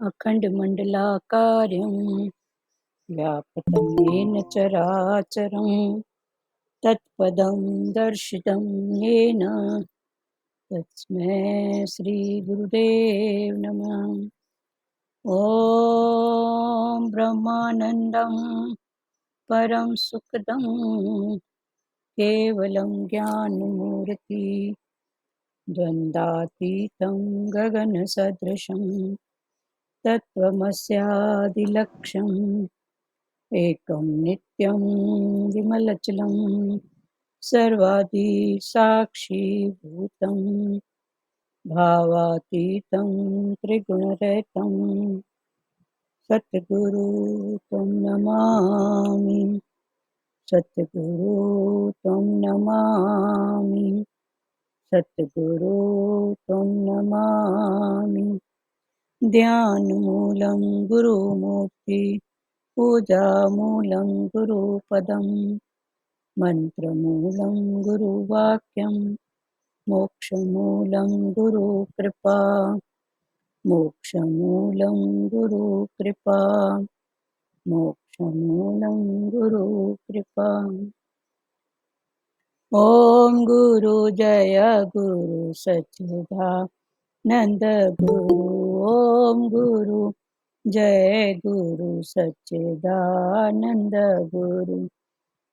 अखण्डमण्डलाकारं व्याप्तं येन चराचरं तत्पदं दर्शितं येन तस्मै श्रीगुरुदेव नमः। ॐ ब्रह्मानन्दं परं सुखदं केवलं ज्ञानमूर्ति द्वन्द्वातीतं गगनसदृशं तत्त्वमस्यादिलक्ष्यम् एकं नित्यं विमलचलं सर्वादिसाक्षिभूतं भावातीतं त्रिगुणरहितं सद्गुरु तं नमामि। सद्गुरु तं नमामि। सद्गुरु तं नमामि। ध्यानमूलं गुरुमूर्ति पूजामूलं गुरुपदं मन्त्रमूलं गुरुवाक्यं मोक्षमूलं गुरुकृपा। मोक्षमूलं गुरुकृपा। मोक्षमूलं गुरुकृपा। ॐ गुरु जय गुरु सच्चिदानन्द गुरु। ॐ गुरु जय गुरु सच्चिदानन्द गुरु।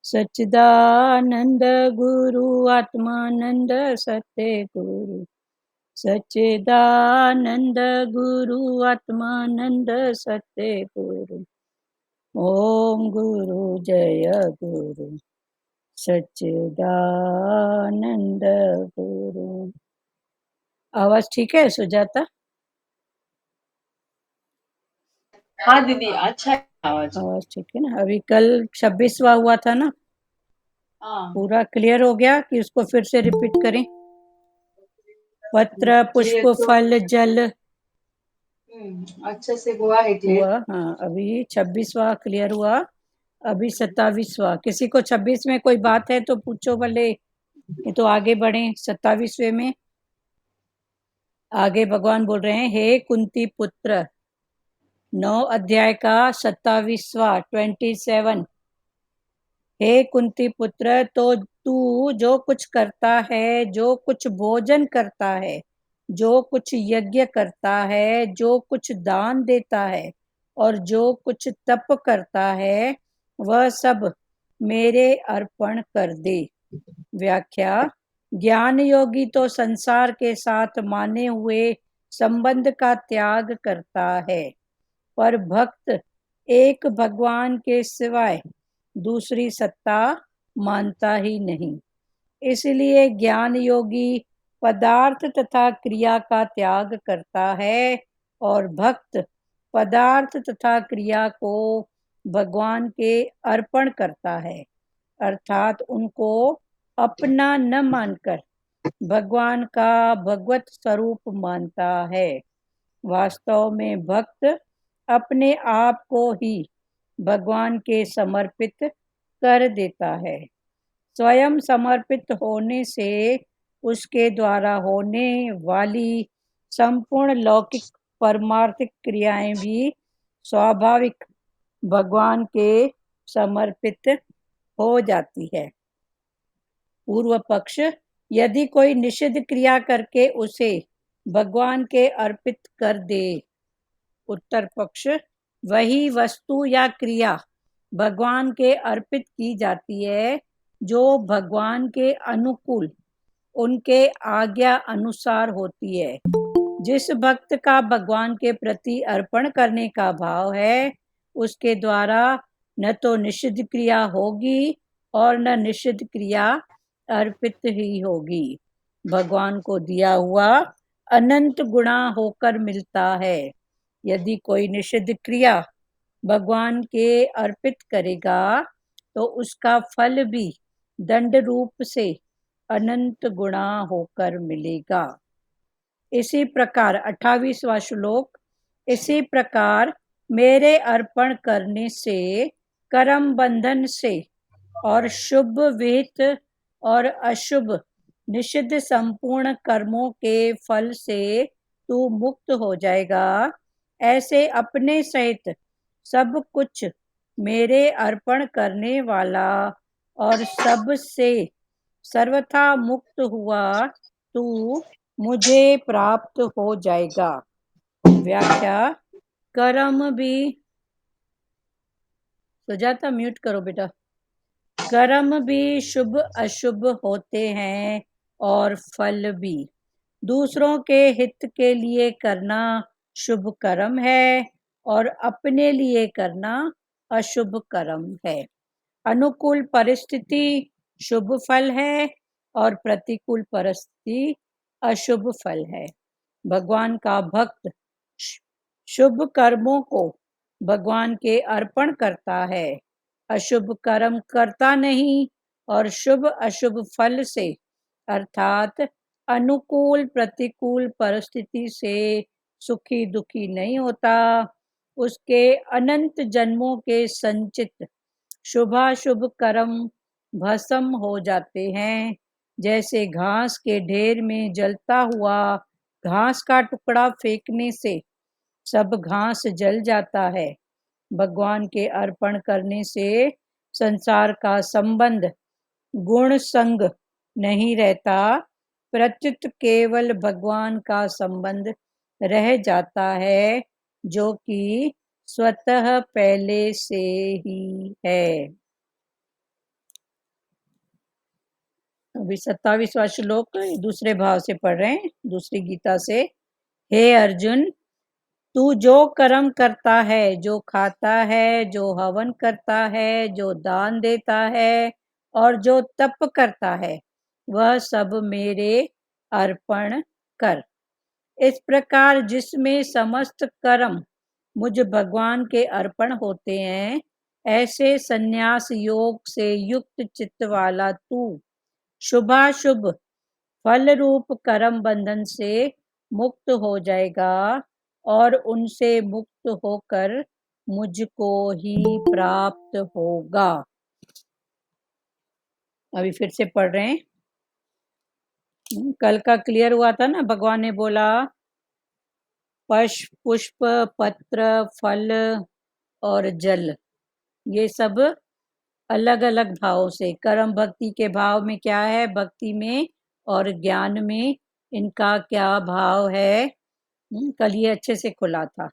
सच्चिदानंद गुरु आत्मानंद सत्य गुरु। सच्चिदानंद गुरु आत्मानंद सत्य गुरु। ओम गुरु जय गुरु सच्चिदानंद गुरु। आवाज ठीक है सुजाता? हाँ दीदी, अच्छा है आवाज। आवाज ठीक है ना? अभी कल 26वां हुआ था ना, पूरा क्लियर हो गया कि उसको फिर से रिपीट करें? पत्र पुष्प फल जल अच्छे से हुआ है क्लियर। हुआ। हाँ, अभी 26वां क्लियर हुआ, अभी 27वां। किसी को 26 में कोई बात है तो पूछो भले, ये तो आगे बढ़े। 27वें में आगे भगवान बोल रहे हैं, हे कुंती पुत्र, 9 अध्याय का 27वां 27। हे कुंती पुत्र, तो तू जो कुछ करता है, जो कुछ भोजन करता है, जो कुछ यज्ञ करता है, जो कुछ दान देता है और जो कुछ तप करता है, वह सब मेरे अर्पण कर दे। व्याख्या: ज्ञान योगी तो संसार के साथ माने हुए संबंध का त्याग करता है, पर भक्त एक भगवान के सिवाय दूसरी सत्ता मानता ही नहीं। इसलिए ज्ञान योगी पदार्थ तथा क्रिया का त्याग करता है और भक्त पदार्थ तथा क्रिया को भगवान के अर्पण करता है, अर्थात उनको अपना न मानकर भगवान का भगवत स्वरूप मानता है। वास्तव में भक्त अपने आप को ही भगवान के समर्पित कर देता है। स्वयं समर्पित होने से उसके द्वारा होने वाली संपूर्ण लौकिक परमार्थिक क्रियाएं भी स्वाभाविक भगवान के समर्पित हो जाती है। पूर्व पक्ष: यदि कोई निषिद्ध क्रिया करके उसे भगवान के अर्पित कर दे। उत्तर पक्ष: वही वस्तु या क्रिया भगवान के अर्पित की जाती है जो भगवान के अनुकूल, उनके आज्ञा अनुसार होती है। जिस भक्त का भगवान के प्रति अर्पण करने का भाव है, उसके द्वारा न तो निषिद्ध क्रिया होगी और न निषिद्ध क्रिया अर्पित ही होगी। भगवान को दिया हुआ अनंत गुणा होकर मिलता है। यदि कोई निषिद्ध क्रिया भगवान के अर्पित करेगा तो उसका फल भी दंड रूप से अनंत गुणा होकर मिलेगा। इसी प्रकार 28वां श्लोक, इसी प्रकार मेरे अर्पण करने से, कर्म बंधन से और शुभ विहित और अशुभ निषिद्ध संपूर्ण कर्मों के फल से तू मुक्त हो जाएगा। ऐसे अपने सहित सब कुछ मेरे अर्पण करने वाला और सब से सर्वथा मुक्त हुआ तू मुझे प्राप्त हो जाएगा। व्याख्या। कर्म भी, सुजाता म्यूट करो बेटा। कर्म भी शुभ अशुभ होते हैं और फल भी। दूसरों के हित के लिए करना शुभ कर्म है और अपने लिए करना अशुभ कर्म है। अनुकूल परिस्थिति शुभ फल है और प्रतिकूल परिस्थिति अशुभ फल है। भगवान का भक्त शुभ कर्मों को भगवान के अर्पण करता है, अशुभ कर्म करता नहीं और शुभ अशुभ फल से अर्थात अनुकूल प्रतिकूल परिस्थिति से सुखी दुखी नहीं होता। उसके अनंत जन्मों के संचित शुभाशुभ कर्म भस्म हो जाते हैं। जैसे घास के ढेर में जलता हुआ घास का टुकड़ा फेंकने से सब घास जल जाता है। भगवान के अर्पण करने से संसार का संबंध गुण संग नहीं रहता, प्रत्युत केवल भगवान का संबंध रह जाता है जो कि स्वतः पहले से ही है। अभी 27वां श्लोक दूसरे भाव से पढ़ रहे हैं, दूसरी गीता से। हे अर्जुन, तू जो कर्म करता है, जो खाता है, जो हवन करता है, जो दान देता है और जो तप करता है, वह सब मेरे अर्पण कर। इस प्रकार जिसमें समस्त कर्म मुझ भगवान के अर्पण होते हैं, ऐसे संन्यास योग से युक्त चित्त वाला तू शुभाशुभ फल रूप कर्म बंधन से मुक्त हो जाएगा और उनसे मुक्त होकर मुझको ही प्राप्त होगा। अभी फिर से पढ़ रहे हैं। कल का क्लियर हुआ था ना, भगवान ने बोला पुष्प पत्र फल और जल, ये सब अलग अलग भाव से, कर्म भक्ति के भाव में क्या है, भक्ति में और ज्ञान में इनका क्या भाव है। कल ये अच्छे से खुला था।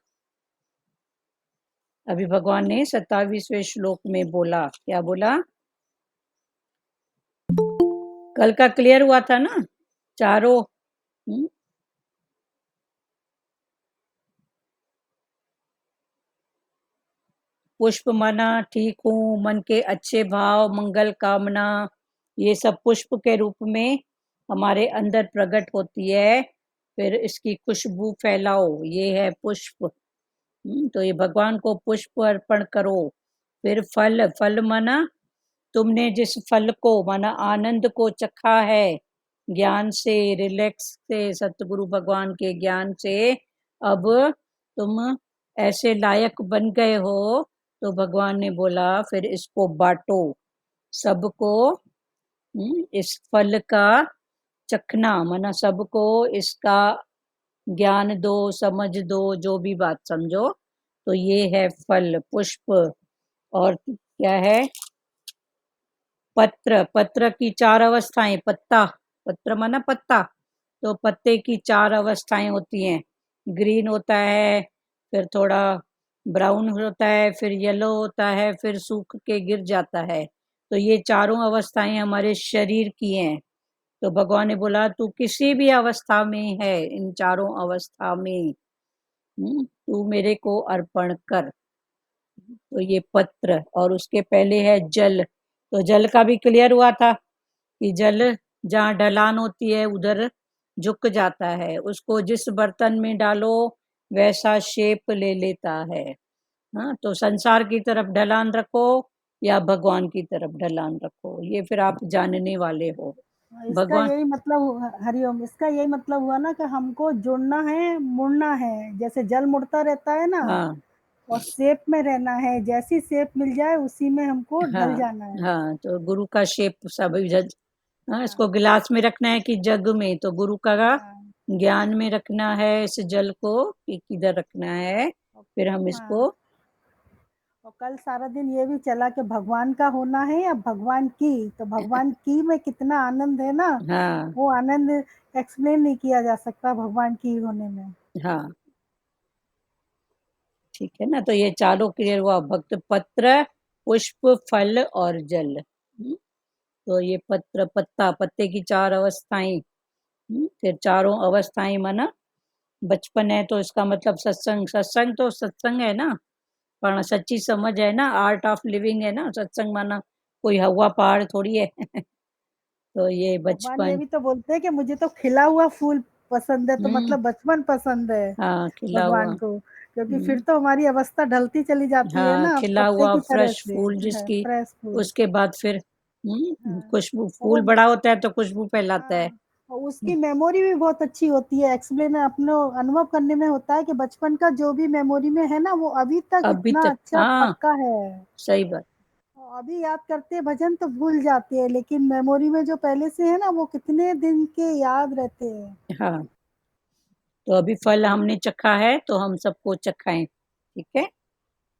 अभी भगवान ने 27वें श्लोक में बोला, क्या बोला, कल का क्लियर हुआ था ना चारों। पुष्प माना ठीक हूँ, मन के अच्छे भाव, मंगल कामना, ये सब पुष्प के रूप में हमारे अंदर प्रकट होती है। फिर इसकी खुशबू फैलाओ, ये है पुष्प। तो ये भगवान को पुष्प अर्पण करो। फिर फल, फल माना तुमने जिस फल को माना आनंद को चखा है ज्ञान से, रिलैक्स से, सतगुरु भगवान के ज्ञान से अब तुम ऐसे लायक बन गए हो, तो भगवान ने बोला फिर इसको बांटो, सबको इस फल का चखना, माना सबको इसका ज्ञान दो, समझ दो, जो भी बात समझो। तो ये है फल, पुष्प। और क्या है, पत्र, पत्र की 4 अवस्थाएं, पत्ता, पत्र माना पत्ता, तो पत्ते की 4 अवस्थाएं होती हैं। ग्रीन होता है, फिर थोड़ा ब्राउन होता है, फिर येलो होता है, फिर सूख के गिर जाता है। तो ये चारों अवस्थाएं हमारे शरीर की हैं। तो भगवान ने बोला तू किसी भी अवस्था में है, इन चारों अवस्था में तू मेरे को अर्पण कर। तो ये पत्र, और उसके पहले है जल। तो जल का भी क्लियर हुआ था कि जल जहाँ ढलान होती है उधर झुक जाता है, उसको जिस बर्तन में डालो वैसा शेप ले लेता है। हाँ, तो संसार की तरफ ढलान रखो या भगवान की तरफ ढलान रखो, ये फिर आप जानने वाले हो। इसका भगवान, यही मतलब, हरिओम, इसका यही मतलब हुआ ना कि हमको जुड़ना है, मुड़ना है, जैसे जल मुड़ता रहता है ना, हाँ और शेप में रहना है, जैसी शेप मिल जाए उसी में हमको ढल हाँ जाना है। हाँ, तो गुरु का शेप सब हाँ, इसको गिलास में रखना है कि जग में, तो गुरु का हाँ। ज्ञान में रखना है इस जल को कि किधर रखना है, फिर हम इसको हाँ, और कल सारा दिन ये भी चला कि भगवान का होना है या भगवान की, तो भगवान की में कितना आनंद है ना, हाँ वो आनंद एक्सप्लेन नहीं किया जा सकता भगवान की होने में। हाँ ठीक है ना। तो ये चारों क्लियर हुआ, भक्त पत्र, पुष्प, फल और जल। तो ये पत्र, पत्ता, पत्ते की चार अवस्थाएं, फिर चारों अवस्थाएं माना बचपन है तो इसका मतलब सत्संग, सत्संग तो सत्संग है ना, पर सच्ची समझ है ना, आर्ट ऑफ लिविंग है ना सत्संग माना, कोई हवा पहाड़ थोड़ी है। तो ये भगवान ये बचपन, भी तो बोलते हैं कि मुझे तो खिला हुआ फूल पसंद है, तो हम्म मतलब बचपन पसंद है हाँ खिला हुआ, भगवान को, क्योंकि फिर तो हमारी अवस्था ढलती चली जाती है हाँ ना खिला पत्ते हुआ की तरह फ्रेश से। फूल है जिसकी, फ्रेश फूल। उसके बाद फिर हाँ, खुशबू, और फूल वो बड़ा होता है तो खुशबू फैलाता है। हाँ, और उसकी मेमोरी भी बहुत अच्छी होती है, एक्सप्लेन अपने अनुभव करने में होता है कि बचपन का जो भी मेमोरी में है ना वो अभी तक अभी इतना तक अच्छा हाँ, पक्का है। सही बात। अभी याद करते हैं भजन तो भूल जाते हैं, लेकिन मेमोरी में जो पहले से है ना वो कितने दिन के याद रहते हैं। हाँ तो अभी फल हमने चखा है तो हम सबको चखाएं, ठीक है।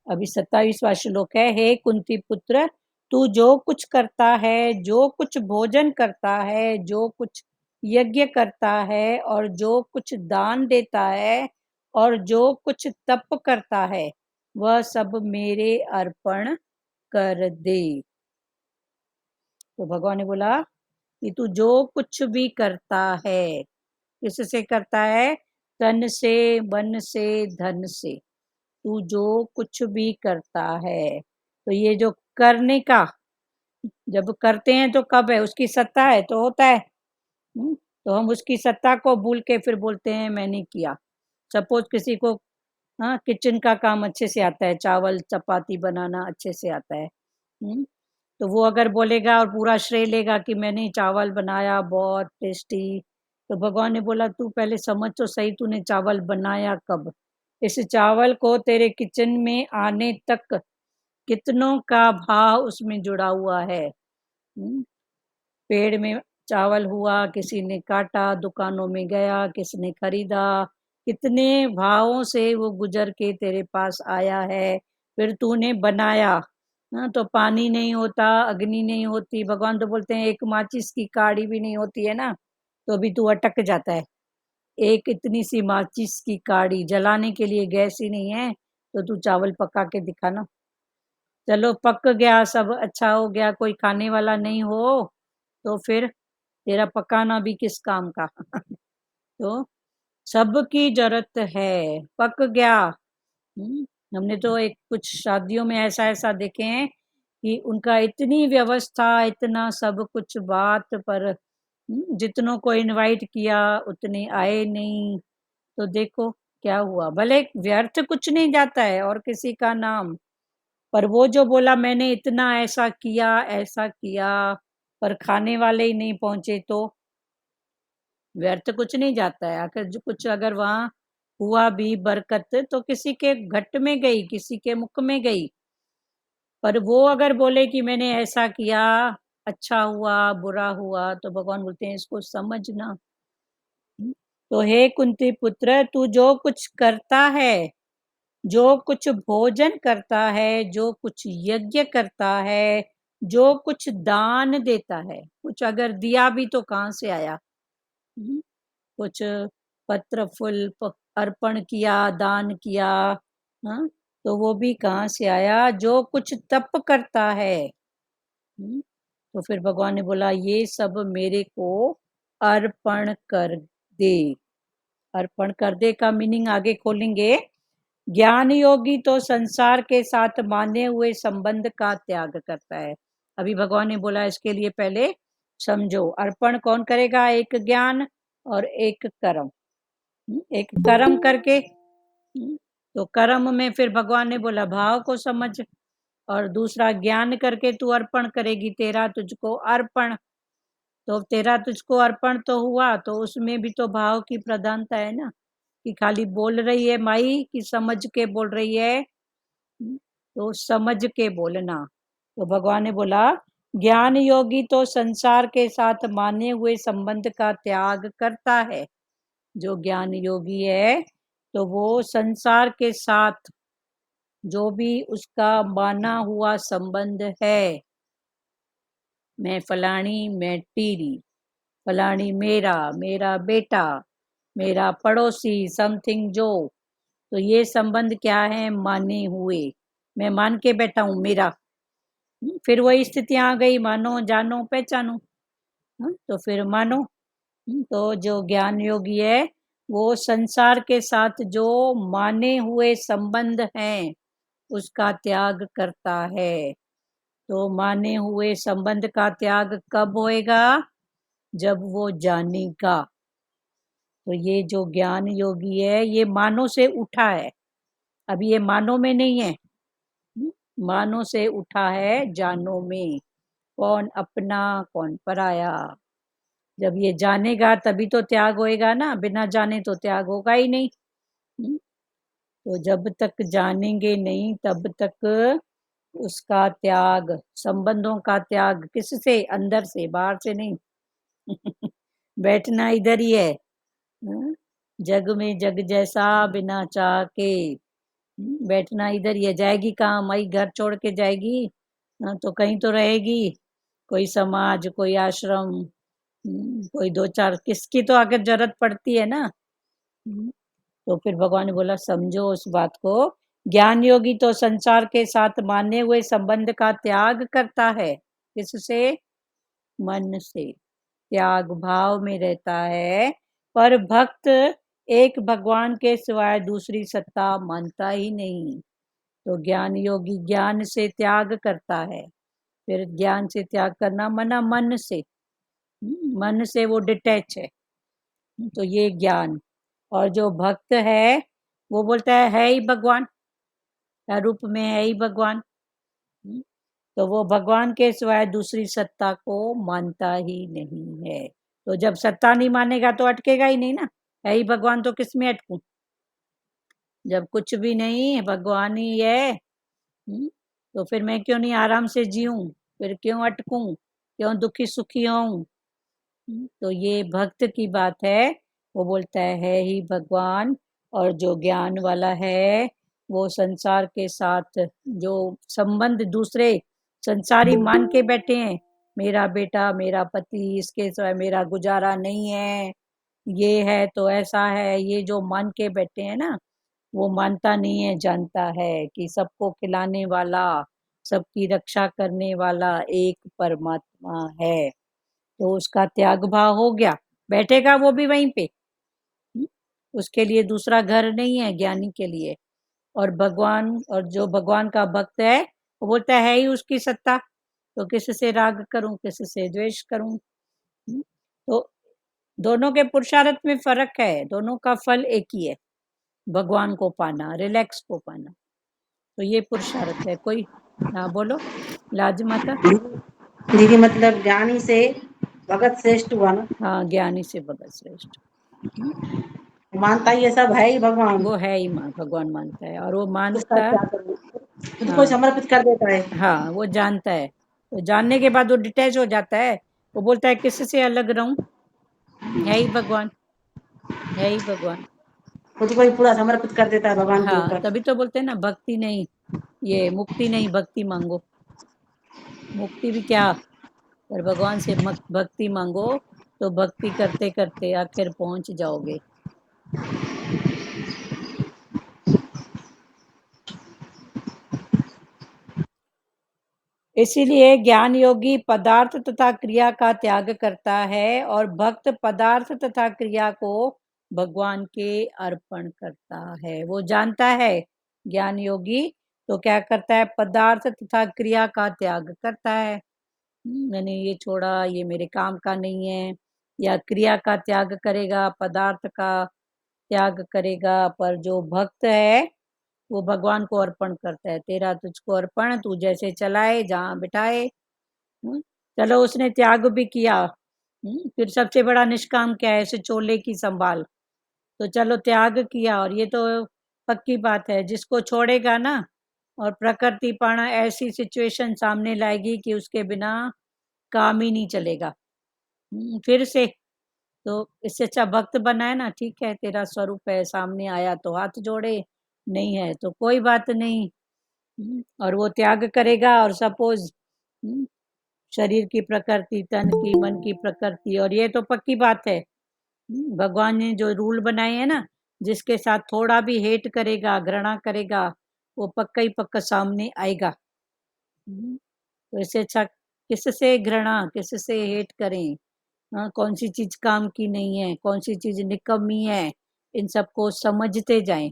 अभी 27वां श्लोक है, हे कुंती पुत्र, तू जो कुछ करता है, जो कुछ भोजन करता है, जो कुछ यज्ञ करता है, और जो कुछ दान देता है, और जो कुछ तप करता है, वह सब मेरे अर्पण कर दे। तो भगवान ने बोला कि तू जो कुछ भी करता है, किससे करता है, तन से, मन से, धन से, तू जो कुछ भी करता है, तो ये जो करने का, जब करते हैं तो कब है, उसकी सत्ता है तो होता है। तो हम उसकी सत्ता को भूल के फिर बोलते हैं मैंने किया। सपोज किसी को हाँ किचन का काम अच्छे से आता है, चावल चपाती बनाना अच्छे से आता है, तो वो अगर बोलेगा और पूरा श्रेय लेगा कि मैंने चावल बनाया बहुत टेस्टी, तो भगवान ने बोला तू पहले समझ तो सही, तूने चावल बनाया कब, इस चावल को तेरे किचन में आने तक कितनों का भाव उसमें जुड़ा हुआ है। पेड़ में चावल हुआ, किसी ने काटा, दुकानों में गया, किसी ने खरीदा, कितने भावों से वो गुजर के तेरे पास आया है, फिर तूने बनाया। हाँ तो पानी नहीं होता, अग्नि नहीं होती, भगवान तो बोलते हैं एक माचिस की काड़ी भी नहीं होती है ना, तो अभी तू अटक जाता है। एक इतनी सी माचिस की काड़ी जलाने के लिए गैस ही नहीं है, तो तू चावल पका के दिखा ना। चलो पक गया, सब अच्छा हो गया, कोई खाने वाला नहीं हो, तो फिर तेरा पकाना भी किस काम का। तो सबकी जरूरत है, पक गया। हमने तो एक कुछ शादियों में ऐसा ऐसा देखे हैं कि उनका इतनी व्यवस्था, इतना सब कुछ बात पर, जितनों को इनवाइट किया उतने आए नहीं, तो देखो क्या हुआ। भले व्यर्थ कुछ नहीं जाता है और किसी का नाम, पर वो जो बोला मैंने इतना ऐसा किया, पर खाने वाले ही नहीं पहुंचे, तो व्यर्थ कुछ नहीं जाता है। आखिर जो कुछ अगर वहां हुआ भी बरकत, तो किसी के घट में गई, किसी के मुख में गई, पर वो अगर बोले कि मैंने ऐसा किया, अच्छा हुआ बुरा हुआ, तो भगवान बोलते हैं इसको समझना। तो हे कुंती पुत्र, तू जो कुछ करता है, जो कुछ भोजन करता है, जो कुछ यज्ञ करता है, जो कुछ दान देता है, कुछ अगर दिया भी तो कहाँ से आया, कुछ पत्र फूल अर्पण किया, दान किया, हाँ तो वो भी कहाँ से आया, जो कुछ तप करता है। तो फिर भगवान ने बोला ये सब मेरे को अर्पण कर दे। अर्पण कर दे का मीनिंग आगे खोलेंगे। ज्ञान योगी तो संसार के साथ माने हुए संबंध का त्याग करता है। अभी भगवान ने बोला इसके लिए पहले समझो, अर्पण कौन करेगा, एक ज्ञान और एक कर्म। एक कर्म करके, तो कर्म में फिर भगवान ने बोला भाव को समझ, और दूसरा ज्ञान करके तू अर्पण करेगी, तेरा तुझको अर्पण, तो तेरा तुझको अर्पण तो हुआ, तो उसमें भी तो भाव की प्रधानता है ना, कि खाली बोल रही है माई कि समझ के बोल रही है, तो समझ के बोलना। तो भगवान ने बोला ज्ञान योगी तो संसार के साथ माने हुए संबंध का त्याग करता है, जो ज्ञान योगी है तो वो संसार के साथ जो भी उसका माना हुआ संबंध है, मैं फलानी, मैं टीरी, फलानी मेरा, मेरा बेटा, मेरा पड़ोसी, समथिंग जो, तो ये संबंध क्या है? माने हुए, मैं मान के बैठा हूं मेरा। फिर वही स्थितियां आ गई, मानो जानो पहचानो, तो फिर मानो। तो जो ज्ञान योगी है वो संसार के साथ जो माने हुए संबंध हैं उसका त्याग करता है। तो माने हुए संबंध का त्याग कब होएगा? जब वो जानेगा। तो ये जो ज्ञान योगी है ये मानो से उठा है, अभी ये मानो में नहीं है, मानो से उठा है जानो में। कौन अपना कौन पराया। जब ये जानेगा तभी तो त्याग होएगा ना, बिना जाने तो त्याग होगा ही नहीं। तो जब तक जानेंगे नहीं तब तक उसका त्याग, संबंधों का त्याग किससे? अंदर से, बाहर से नहीं। बैठना इधर ही है। जग में जग जैसा बिना चाह के, बैठना इधर ही है। जाएगी कहाँ? माई घर छोड़ के जाएगी? तो कहीं तो रहेगी, कोई समाज, कोई आश्रम, कोई दो चार, किसकी तो आकर जरूरत पड़ती है ना। तो फिर भगवान ने बोला समझो उस बात को। ज्ञान योगी तो संसार के साथ माने हुए संबंध का त्याग करता है। किससे? मन से, त्याग भाव में रहता है। पर भक्त एक भगवान के सिवाय दूसरी सत्ता मानता ही नहीं। तो ज्ञान योगी ज्ञान से त्याग करता है। फिर ज्ञान से त्याग करना मना मन से, मन से वो डिटैच है। तो ये ज्ञान। और जो भक्त है वो बोलता है ही भगवान, रूप में है ही भगवान। तो वो भगवान के सिवाय दूसरी सत्ता को मानता ही नहीं है। तो जब सत्ता नहीं मानेगा तो अटकेगा ही नहीं ना, है ही भगवान तो किस में अटकूं? जब कुछ भी नहीं भगवान ही है, तो फिर मैं क्यों नहीं आराम से जीऊं? फिर क्यों अटकूं? क्यों दुखी सुखी होऊं? तो ये भक्त की बात है। वो बोलता है ही भगवान। और जो ज्ञान वाला है वो संसार के साथ जो संबंध दूसरे संसारी मान के बैठे हैं, मेरा बेटा, मेरा पति, इसके सिवाय मेरा गुजारा नहीं है, ये है तो ऐसा है, ये जो मान के बैठे हैं ना, वो मानता नहीं है, जानता है कि सबको खिलाने वाला, सबकी रक्षा करने वाला एक परमात्मा है। तो उसका त्याग भाव हो गया, बैठेगा वो भी वहीं पे। उसके लिए दूसरा घर नहीं है ज्ञानी के लिए। और भगवान, और जो भगवान का भक्त है वो बोलता है ही उसकी सत्ता, तो किससे राग करूं, किससे द्वेष करूं? तो दोनों के पुरुषार्थ में फर्क है, दोनों का फल एक ही है, भगवान को पाना, रिलैक्स को पाना। तो ये पुरुषार्थ है। कोई हाँ बोलो लाज माता। दीदी मतलब ज्ञानी से भगत श्रेष्ठ हुआ ना, हाँ, ज्ञानी से भगत श्रेष्ठ। मानता ही ये सब है ही भगवान, वो है ही माँ, भगवान मानता है। और वो उसका मानता, क्या करूं, खुद को हाँ समर्पित कर देता है। हाँ, वो जानता है। तो जानने के बाद वो डिटैच हो जाता है। वो बोलता है किससे अलग रहूं? है ही भगवान, है ही भगवान। खुद को ही पूरा समर्पित कर देता है भगवान के हाँ, ऊपर। तभी तो बोलते हैं ना, भक्ति नहीं, ये मुक्ति नहीं, भक्ति मांगो। मुक्ति भी क्या, पर भगवान से भक्ति मांगो, तो भक्ति करते करते आखिर पहुंच जाओगे। इसीलिए ज्ञान योगी पदार्थ तथा क्रिया का त्याग करता है और भक्त पदार्थ तथा क्रिया को भगवान के अर्पण करता है। वो जानता है ज्ञान योगी, तो क्या करता है? पदार्थ तथा क्रिया का त्याग करता है। मैंने ये छोड़ा, ये मेरे काम का नहीं है, या क्रिया का त्याग करेगा, पदार्थ का त्याग करेगा। पर जो भक्त है वो भगवान को अर्पण करता है। तेरा तुझको अर्पण, तू जैसे चलाए, जहाँ बिठाए। चलो उसने त्याग भी किया। फिर सबसे बड़ा निष्काम क्या है? इसे चोले की संभाल। तो चलो त्याग किया, और ये तो पक्की बात है, जिसको छोड़ेगा ना, और प्रकृति पण ऐसी सिचुएशन सामने लाएगी कि उसके बिना काम ही नहीं चलेगा। फिर से तो इससे अच्छा भक्त बनाए ना, ठीक है तेरा स्वरूप है, सामने आया तो हाथ जोड़े, नहीं है तो कोई बात नहीं। और वो त्याग करेगा, और सपोज शरीर की प्रकृति, तन की, मन की प्रकृति, और ये तो पक्की बात है, भगवान ने जो रूल बनाए हैं ना, जिसके साथ थोड़ा भी हेट करेगा, घृणा करेगा, वो पक्का ही पक्का सामने आएगा। तो इससे अच्छा किससे घृणा, किससे हेट करें? हाँ, कौन सी चीज काम की नहीं है, कौन सी चीज निकम्मी है, इन सबको समझते जाएं।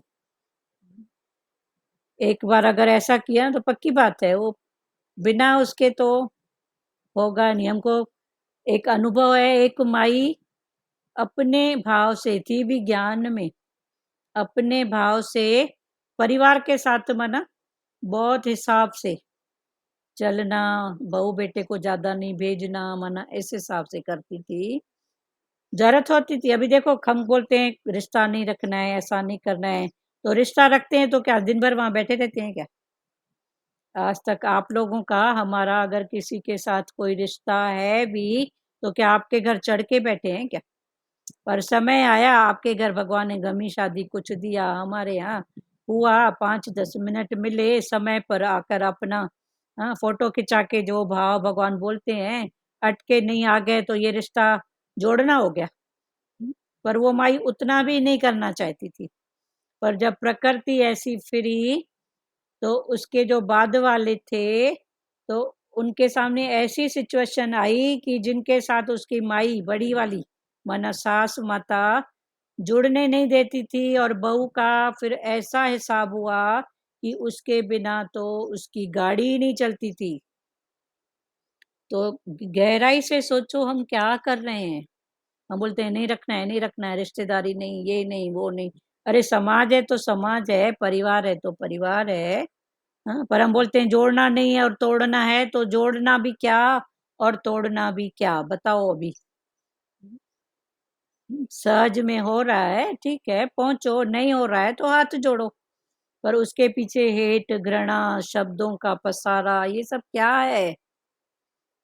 एक बार अगर ऐसा किया तो पक्की बात है वो बिना उसके तो होगा नहीं। हमको एक अनुभव है, एक माई अपने भाव से थी भी ज्ञान में, अपने भाव से परिवार के साथ मना बहुत हिसाब से चलना, बहू बेटे को ज्यादा नहीं भेजना, मना इस हिसाब से करती थी, जरूरत होती थी। अभी देखो हम बोलते हैं रिश्ता नहीं रखना है, ऐसा नहीं करना है, तो रिश्ता रखते हैं तो क्या दिन भर वहां बैठे रहते हैं क्या? आज तक आप लोगों का, हमारा अगर किसी के साथ कोई रिश्ता है भी तो क्या आपके घर चढ़ के बैठे हैं क्या? पर समय आया, आपके घर भगवान ने गमी शादी कुछ दिया, हमारे यहाँ हुआ 5-10 मिनट मिले समय पर आकर अपना, हाँ, फोटो खिंचा के जो भाव भगवान बोलते हैं अटके नहीं आ गए तो ये रिश्ता जोड़ना हो गया। पर वो माई उतना भी नहीं करना चाहती थी। पर जब प्रकृति ऐसी फिरी तो उसके जो बाद वाले थे तो उनके सामने ऐसी सिचुएशन आई कि जिनके साथ उसकी माई बड़ी वाली माना सास माता जुड़ने नहीं देती थी, और बहू का फिर ऐसा हिसाब हुआ कि उसके बिना तो उसकी गाड़ी ही नहीं चलती थी। तो गहराई से सोचो हम क्या कर रहे हैं। हम बोलते हैं नहीं रखना है, नहीं रखना है, रिश्तेदारी नहीं, ये नहीं, वो नहीं। अरे समाज है तो समाज है, परिवार है तो परिवार है। हाँ, पर हम बोलते हैं जोड़ना नहीं है और तोड़ना है, तो जोड़ना भी क्या और तोड़ना भी क्या, बताओ अभी। सहज में हो रहा है ठीक है, पहुंचो, नहीं हो रहा है तो हाथ जोड़ो। पर उसके पीछे हेट, घृणा, शब्दों का पसारा, ये सब क्या है?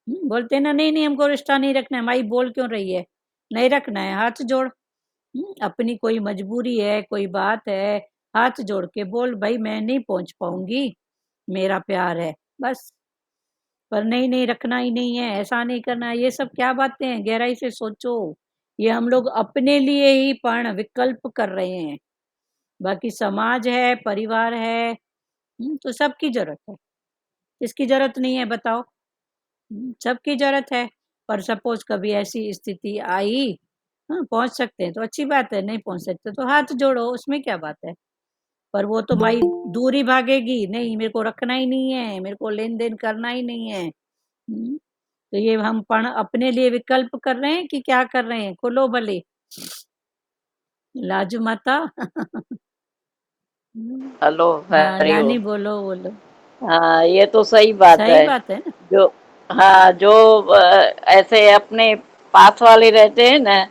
बोलते हैं ना नहीं नहीं हमको रिश्ता नहीं रखना है, माई बोल क्यों रही है, नहीं रखना है, हाथ जोड़। अपनी कोई मजबूरी है, कोई बात है, हाथ जोड़ के बोल भाई मैं नहीं पहुंच पाऊंगी, मेरा प्यार है, बस। पर नहीं नहीं रखना ही नहीं है, ऐसा नहीं करना है, ये सब क्या बातें हैं? गहराई से सोचो। ये हम लोग अपने लिए ही पण विकल्प कर रहे हैं। बाकी समाज है, परिवार है, तो सबकी जरूरत है। किसकी जरूरत नहीं है बताओ? सबकी जरूरत है। पर सपोज कभी ऐसी स्थिति आई, हाँ पहुंच सकते हैं तो अच्छी बात है, नहीं पहुंच सकते तो हाथ जोड़ो, उसमें क्या बात है? पर वो तो माई दूर ही भागेगी, नहीं मेरे को रखना ही नहीं है, मेरे को लेन देन करना ही नहीं है। तो ये हम पण अपने लिए विकल्प कर रहे हैं कि क्या कर रहे हैं? खोलो भले लाजू माता। हेलो, हाँ हरिओम। नानी बोलो बोलो। हाँ, ये तो सही बात सही है। बात है ना। जो हाँ, जो ऐसे अपने पास वाले रहते हैं ना,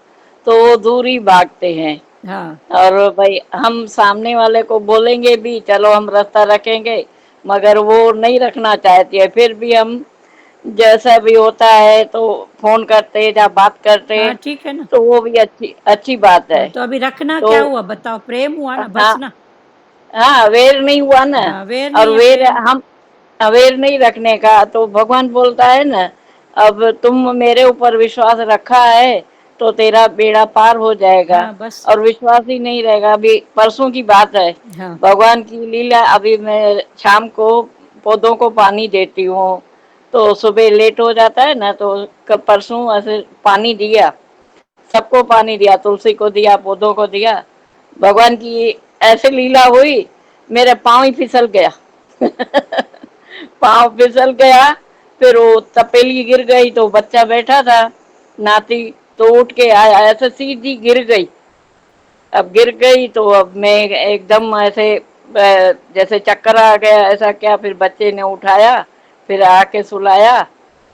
तो वो दूर ही भागते हैं। हाँ और भाई हम सामने वाले को बोलेंगे भी चलो हम रास्ता रखेंगे, मगर वो नहीं रखना चाहती है। फिर भी हम जैसा भी होता है तो फोन करते या बात करते, हाँ ठीक है ना। तो वो भी अच्छी अच्छी बात हाँ है। तो अभी रखना तो क्या हुआ बताओ? प्रेम हुआ ना, बस हाँ, ना। हाँ, वेर नहीं हुआ ना। हाँ वेर और नहीं है, वेर प्रेम। हम अवेयर नहीं रखने का, तो भगवान बोलता है ना, अब तुम मेरे ऊपर विश्वास रखा है तो तेरा बेड़ा पार हो जाएगा। हाँ बस। और विश्वास ही नहीं रहेगा। अभी परसों की बात है, हाँ भगवान की लीला। अभी मैं शाम को पौधों को पानी देती हूँ, तो सुबह लेट हो जाता है ना, तो परसों ऐसे पानी दिया, सबको पानी दिया, तुलसी को दिया, पौधों को दिया। भगवान की ऐसे लीला हुई, मेरे पाँव ही फिसल गया। पाँव फिसल गया, फिर वो तपेली गिर गई, तो बच्चा बैठा था नाती, तो उठ के आया, ऐसे सीधी गिर गई। अब गिर गई तो अब मैं एकदम ऐसे जैसे चक्कर आ गया, ऐसा क्या। फिर बच्चे ने उठाया, फिर आके सुलाया।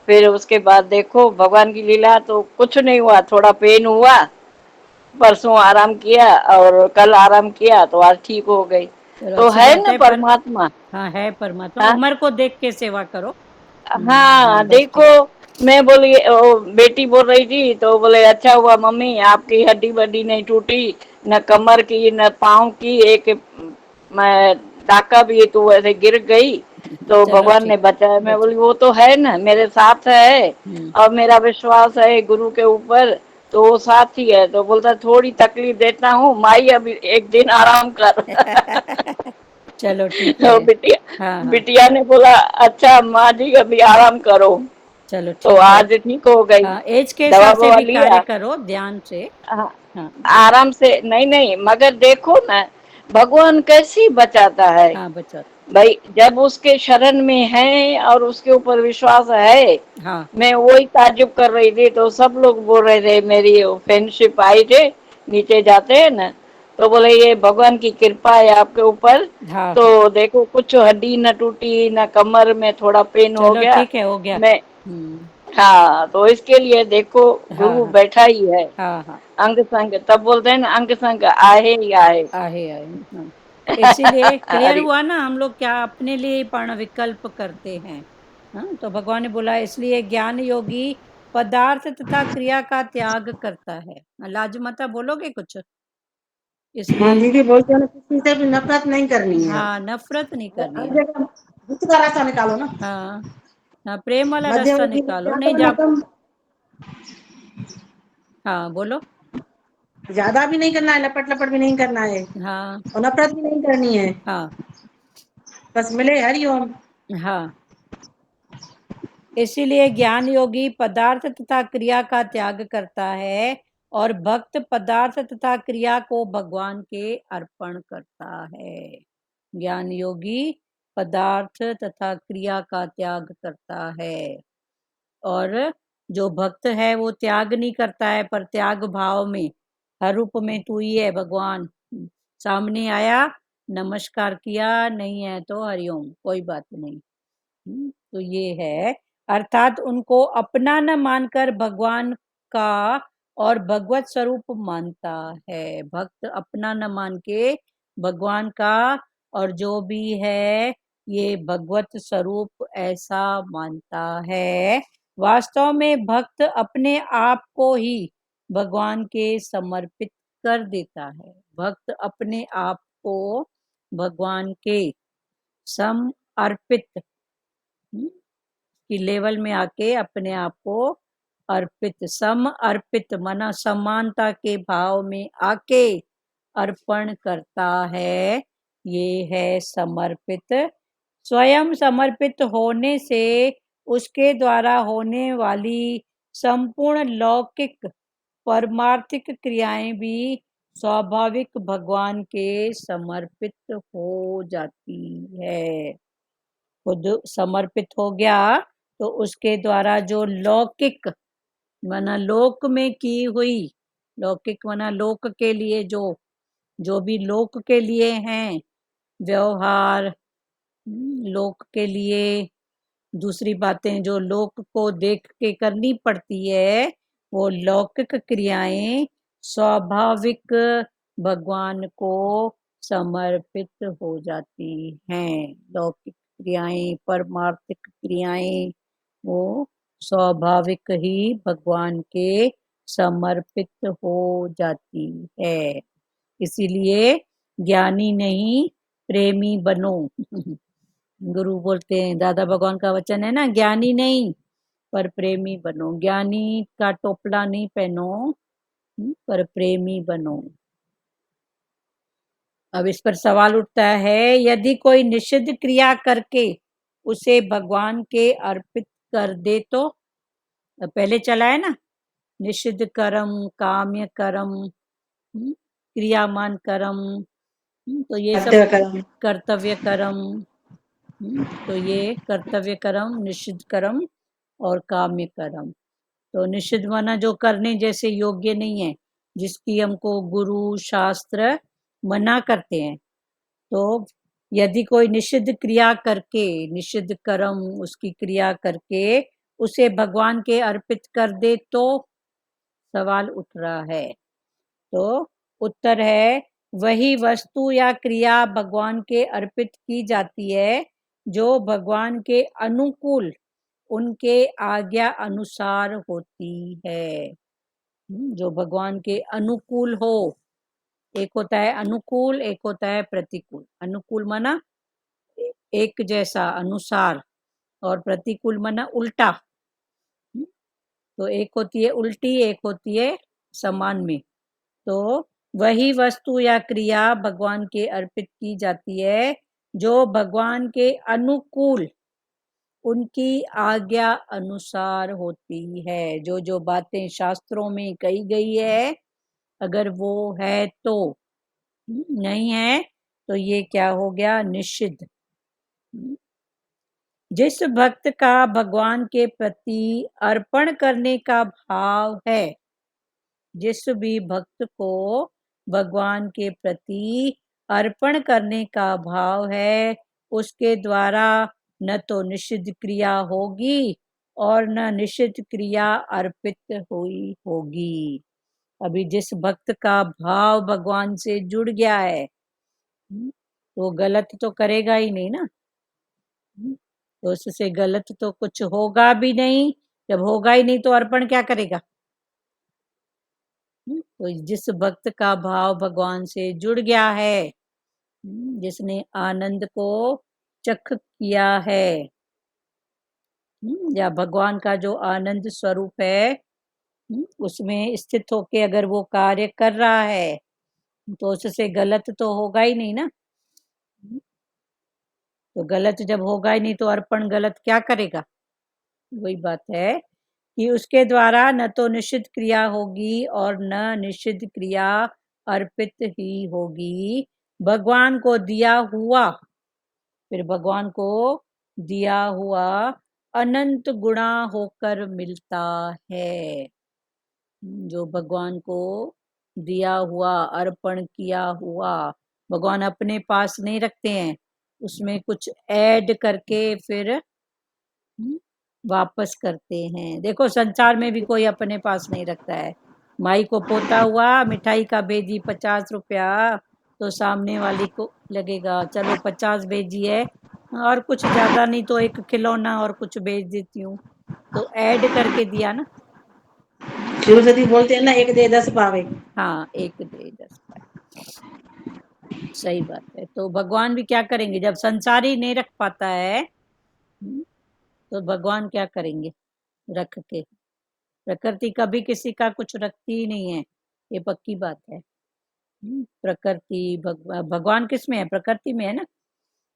फिर उसके बाद देखो भगवान की लीला, तो कुछ नहीं हुआ, थोड़ा पेन हुआ, परसों आराम किया और कल आराम किया, तो आज ठीक हो गई। चलो तो अच्छी है बात ना है। पर परमात्मा। हाँ है परमात्मा, हाँ, उम्र को देख के सेवा करो। हाँ, हाँ बस ठीक। देखो मैं बोली, बेटी बोल रही थी तो बोले अच्छा हुआ मम्मी आपकी हड्डी वड्डी नहीं टूटी, न कमर की न पाँव की, एक मैं डाका भी तू ऐसे गिर गई तो चलो भगवान ने ठीक, बचाया। मैं बचा। बोली वो तो है ना, मेरे साथ है हम्म। और मेरा विश्वास है गुरु के ऊपर, तो वो साथ ही है। तो बोलता थोड़ी तकलीफ देता हूँ माई, अभी एक दिन आराम कर। चलो ठीक है। तो बिटिया हाँ हाँ, बिटिया ने बोला अच्छा माँ जी अभी आराम करो। चलो तो ठीक है। आज ठीक हो गई, हाँ, एज के दवा हिसाब से ववा भी कार्य लिया। करो ध्यान से। हाँ, हाँ आराम से, नहीं नहीं, मगर देखो ना भगवान कैसी बचाता है हाँ, बचा। भाई, जब उसके शरण में है और उसके ऊपर विश्वास है। हाँ मैं वही ताजुब कर रही थी तो सब लोग बोल रहे थे, मेरी फ्रेंडशिप आई थे, नीचे जाते हैं ना, तो बोले ये भगवान की कृपा है आपके ऊपर। हाँ हाँ, तो देखो कुछ हड्डी न टूटी न कमर में थोड़ा पेन हो चलो गया। ठीक है, हो गया। मैं, हम्म। हाँ, तो इसके लिए देखो हाँ गुरु हाँ बैठा ही है। हाँ हाँ, अंग संग, तब बोलते हैं ना अंग संग आहे ही आहे। आहे आहे। हाँ, इसीलिए क्लियर अरे हुआ ना, हम लोग क्या अपने लिए ही पण विकल्प करते हैं। हाँ, तो भगवान ने बोला इसलिए ज्ञान योगी पदार्थ तथा क्रिया का त्याग करता है। लाजमता बोलोगे कुछ? हाँ इसलिए दीदी बोलते हैं ना, किसी से भी नफरत नहीं करनी है। हाँ, नफरत नहीं करनी हर है। जगह दुख का रास्ता निकालो ना। हाँ हाँ, प्रेम वाला रास्ता मध्यवर्ती में निकालो, नहीं ज्यादा जा। ना कम, हाँ बोलो। ज्यादा भी नहीं करना है, लपट लपट भी नहीं करना है, हाँ और नफरत भी नहीं करनी है। हाँ बस मिले हरिओम। हाँ, इसीलिए ज्ञान योगी पदार्थ तथा क्रिया का त्याग करता है और भक्त पदार्थ तथा क्रिया को भगवान के अर्पण करता है। ज्ञान योगी पदार्थ तथा क्रिया का त्याग करता है, और जो भक्त है वो त्याग नहीं करता है, पर त्याग भाव में, हर रूप में तू ही है भगवान। सामने आया, नमस्कार किया, नहीं है तो हरिओम, कोई बात नहीं। तो ये है, अर्थात उनको अपना न मानकर भगवान का और भगवत स्वरूप मानता है। भक्त अपना न मान के भगवान का और जो भी है ये भगवत स्वरूप ऐसा मानता है। वास्तव में भक्त अपने आप को ही भगवान के समर्पित कर देता है। भक्त अपने आप को भगवान के समर्पित, की लेवल में आके अपने आप को अर्पित, सम अर्पित मना समानता के भाव में आके अर्पण करता है। ये है समर्पित। स्वयं समर्पित होने से उसके द्वारा होने वाली संपूर्ण लौकिक परमार्थिक क्रियाएं भी स्वाभाविक भगवान के समर्पित हो जाती है। खुद समर्पित हो गया तो उसके द्वारा जो लौकिक माना लोक में की हुई, लौकिक माना लोक के लिए जो जो भी लोक के लिए हैं व्यवहार, लोक के लिए दूसरी बातें जो लोक को देख के करनी पड़ती है, वो लौकिक क्रियाएं स्वाभाविक भगवान को समर्पित हो जाती हैं। लौकिक क्रियाएं, परमार्थिक क्रियाएं वो स्वाभाविक ही भगवान के समर्पित हो जाती है। इसीलिए ज्ञानी नहीं प्रेमी बनो। गुरु बोलते हैं, दादा भगवान का वचन है ना, ज्ञानी नहीं पर प्रेमी बनो। ज्ञानी का टोपला नहीं पहनो, पर प्रेमी बनो। अब इस पर सवाल उठता है, यदि कोई निषिद्ध क्रिया करके उसे भगवान के अर्पित कर दे तो? पहले चला है ना, निषिद्ध कर्म, काम्य कर्म, क्रियामान कर्म, तो ये सब सत्य कर्म। कर्तव्य कर्म। तो ये कर्तव्य कर्म, निषिद्ध कर्म और काम्य कर्म। तो निषिद्ध माना जो करने जैसे योग्य नहीं है, जिसकी हमको गुरु शास्त्र मना करते हैं। तो यदि कोई निषिद्ध क्रिया करके, निषिद्ध कर्म उसकी क्रिया करके उसे भगवान के अर्पित कर दे तो सवाल उठ रहा है। तो उत्तर है, वही वस्तु या क्रिया भगवान के अर्पित की जाती है जो भगवान के अनुकूल उनके आज्ञा अनुसार होती है। जो भगवान के अनुकूल हो। एक होता है अनुकूल, एक होता है प्रतिकूल। अनुकूल माना एक जैसा, अनुसार, और प्रतिकूल माना उल्टा। तो एक होती है उल्टी, एक होती है समान में। तो वही वस्तु या क्रिया भगवान के अर्पित की जाती है जो भगवान के अनुकूल, उनकी आज्ञा अनुसार होती है। जो जो बातें शास्त्रों में कही गई है, अगर वो है तो, नहीं है तो ये क्या हो गया, निषिद्ध। जिस भक्त का भगवान के प्रति अर्पण करने का भाव है, जिस भी भक्त को भगवान के प्रति अर्पण करने का भाव है, उसके द्वारा न तो निषिद्ध क्रिया होगी और न निषिद्ध क्रिया अर्पित हुई होगी। अभी जिस भक्त का भाव भगवान से जुड़ गया है, वो गलत तो करेगा ही नहीं ना। तो उससे गलत तो कुछ होगा भी नहीं। जब होगा ही नहीं तो अर्पण क्या करेगा। तो जिस भक्त का भाव भगवान से जुड़ गया है, जिसने आनंद को चख किया है, या भगवान का जो आनंद स्वरूप है उसमें स्थित होके अगर वो कार्य कर रहा है, तो उससे गलत तो होगा ही नहीं ना। तो गलत जब होगा ही नहीं तो अर्पण गलत क्या करेगा। वही बात है कि उसके द्वारा न तो निषिद्ध क्रिया होगी और न निषिद्ध क्रिया अर्पित ही होगी। भगवान को दिया हुआ, फिर भगवान को दिया हुआ अनंत गुणा होकर मिलता है। जो भगवान को दिया हुआ, अर्पण किया हुआ, भगवान अपने पास नहीं रखते हैं, उसमें कुछ ऐड करके फिर वापस करते हैं। देखो संसार में भी कोई अपने पास नहीं रखता है। माई को पोता हुआ, मिठाई का भेजी 50 रुपया, तो सामने वाली को लगेगा चलो 50 भेजी है और कुछ ज्यादा नहीं तो एक खिलौना और कुछ भेज देती हूँ, तो ऐड करके दिया ना। शिवसती बोलते हैं ना, एक दे 10 पावे। हाँ, एक दे 10 पाए, सही बात है। तो भगवान भी क्या करेंगे जब संसार ही नहीं रख पाता है, तो भगवान क्या करेंगे रख के। प्रकृति कभी किसी का कुछ रखती ही नहीं है, ये पक्की बात है। प्रकृति भगवान किस में है, प्रकृति में है ना।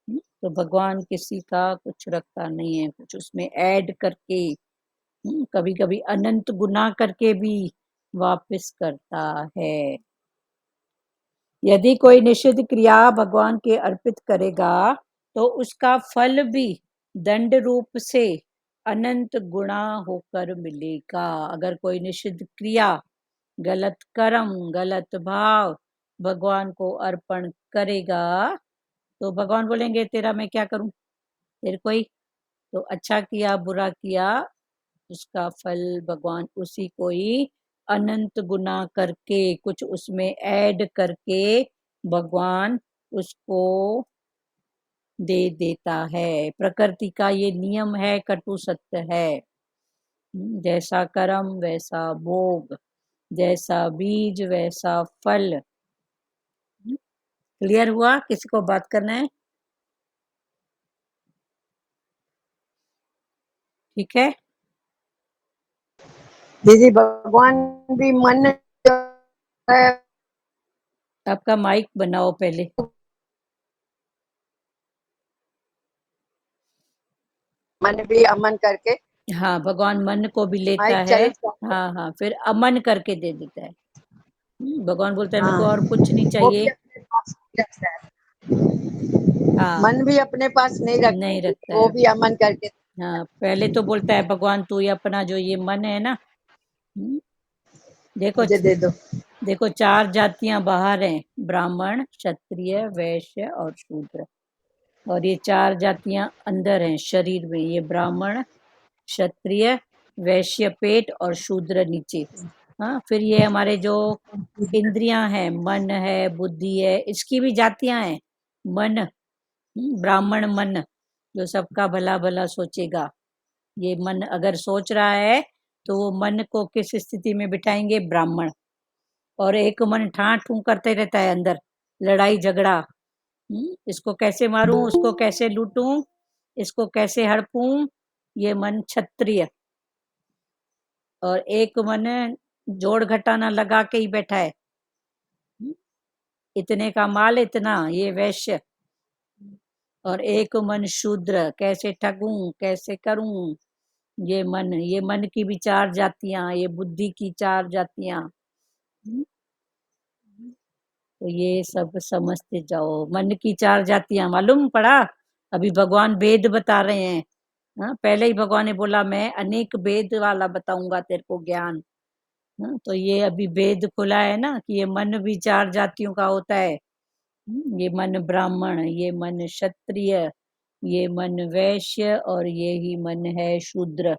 तो भगवान किसी का कुछ रखता नहीं है, कुछ उसमें ऐड करके, कभी कभी अनंत गुना करके भी वापस करता है। यदि कोई निषिद्ध क्रिया भगवान के अर्पित करेगा तो उसका फल भी दंड रूप से अनंत गुणा होकर मिलेगा। अगर कोई निषिद्ध क्रिया, गलत कर्म, गलत भाव भगवान को अर्पण करेगा, तो भगवान बोलेंगे तेरा मैं क्या करूं, तेरे को ही तो अच्छा किया बुरा किया, उसका फल भगवान उसी को ही अनंत गुना करके, कुछ उसमें ऐड करके भगवान उसको दे देता है। प्रकृति का ये नियम है, कटु सत्य है। जैसा कर्म वैसा भोग, जैसा बीज वैसा फल। क्लियर हुआ? किसी को बात करना है? ठीक है। दीदी भगवान भी मन है, आपका माइक बनाओ पहले। मन भी अमन करके, हाँ, भगवान मन को भी लेता माइक है। चालू था। हाँ हाँ, फिर अमन करके दे देता है। भगवान बोलता है मेरे को हाँ, और कुछ नहीं वो भी चाहिए। अपने पास नहीं रखता है, हाँ, मन भी अपने पास नहीं रखता नहीं है, रखता वो है। भी अमन करके। हाँ, पहले तो बोलता है भगवान तू ही अपना जो ये मन है ना, देखो मुझे दे दो। देखो 4 जातियां बाहर हैं, ब्राह्मण, क्षत्रिय, वैश्य और शूद्र। और ये 4 जातियां अंदर हैं शरीर में। ये ब्राह्मण, क्षत्रिय, वैश्य पेट और शूद्र नीचे। हाँ, फिर ये हमारे जो इंद्रियां हैं, मन है, बुद्धि है, इसकी भी जातियां हैं। मन, ब्राह्मण मन जो सबका भला भला सोचेगा। ये मन अगर सोच रहा है तो वो मन को किस स्थिति में बिठाएंगे? ब्राह्मण। और एक मन ठां ठूं करते रहता है अंदर, लड़ाई झगड़ा, इसको कैसे मारूं, उसको कैसे लूटूं, इसको कैसे हड़पूं, ये मन क्षत्रिय। और एक मन जोड़ घटाना लगा के ही बैठा है, इतने का माल इतना, ये वैश्य। और एक मन शूद्र, कैसे ठगूं, कैसे करूं, ये मन की भी चार जातियां, ये बुद्धि की चार जातियां। तो ये सब समझते जाओ, मन की चार जातियां मालूम पड़ा? अभी भगवान वेद बता रहे हैं। हाँ, पहले ही भगवान ने बोला मैं अनेक वेद वाला बताऊंगा तेरे को ज्ञान। हाँ, तो ये अभी वेद खुला है ना कि ये मन भी चार जातियों का होता है। ये मन ब्राह्मण, ये मन क्षत्रिय, ये मन वैश्य, और ये ही मन है शूद्र।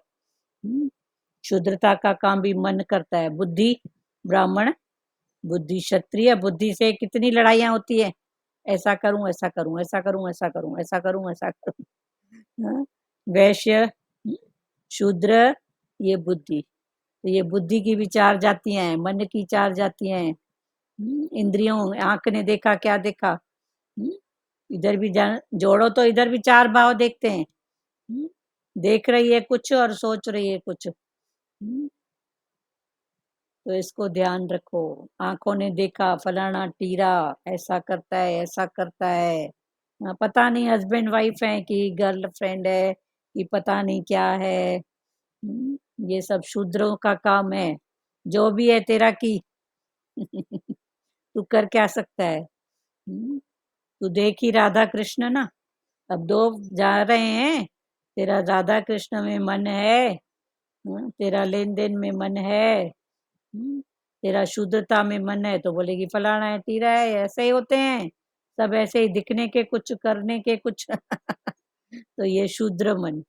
शूद्रता का काम भी मन करता है। बुद्धि ब्राह्मण, बुद्धि क्षत्रिय। बुद्धि से कितनी लड़ाइयां होती है, ऐसा करूं ऐसा करूं, ऐसा करूं ऐसा करूं, ऐसा करूं ऐसा करूं। हाँ, वैश्य शूद्र, ये बुद्धि। तो ये बुद्धि की भी चार जातियां हैं, मन की चार जातियां हैं। इंद्रियों, आंख ने देखा क्या देखा, इधर भी जोड़ो तो इधर भी चार भाव देखते हैं। देख रही है कुछ और सोच रही है कुछ। तो इसको ध्यान रखो। आंखों ने देखा फलाना टीरा ऐसा करता है, ऐसा करता है। पता नहीं हस्बैंड वाइफ है कि गर्लफ्रेंड है कि पता नहीं क्या है। ये सब शूद्रों का काम है। जो भी है तेरा की तू कर क्या सकता है? तू देखी राधा कृष्ण ना, अब दो जा रहे हैं, तेरा राधा कृष्ण में मन है, तेरा लेन देन में मन है, तेरा शुद्धता में मन है, तो बोलेगी फलाना है टीरा है। ऐसे ही होते हैं सब, ऐसे ही दिखने के कुछ, करने के कुछ। तो ये शूद्र मन,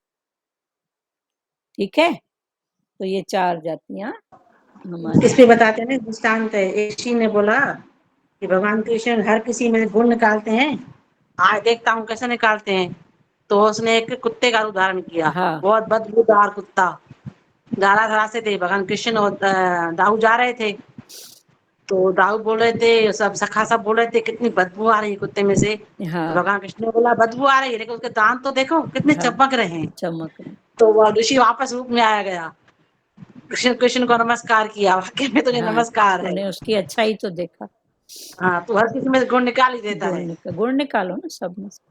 ठीक है। तो ये चार जातियां हमारी। इस पे बताते हैं ना दृष्टांत है। एक ऋषि ने बोला कि भगवान कृष्ण हर किसी में गुण निकालते हैं, आज देखता हूँ कैसे निकालते हैं। तो उसने एक कुत्ते का उदाहरण किया। हाँ बहुत बदबूदार कुत्ता, गाला धरासे थे। भगवान कृष्ण और दाऊ जा रहे थे, तो दाऊ बोल रहे थे, सब सखा सब बोल रहे थे कितनी बदबू आ रही है कुत्ते में से। तो हाँ भगवान कृष्ण ने बोला बदबू आ रही है, लेकिन उसके दांत तो देखो कितने हाँ, चमक रहे हैं। चमक रहे। तो वह ऋषि वापस रूप में आया गया, कृष्ण कृष्ण को नमस्कार किया, वाकई में तुझे हाँ, नमस्कार है। तूने उसकी अच्छाई तो देखा। हाँ, तो हर किसी में से गुण निकाल ही देता है। गुण निकालो ना सब में से।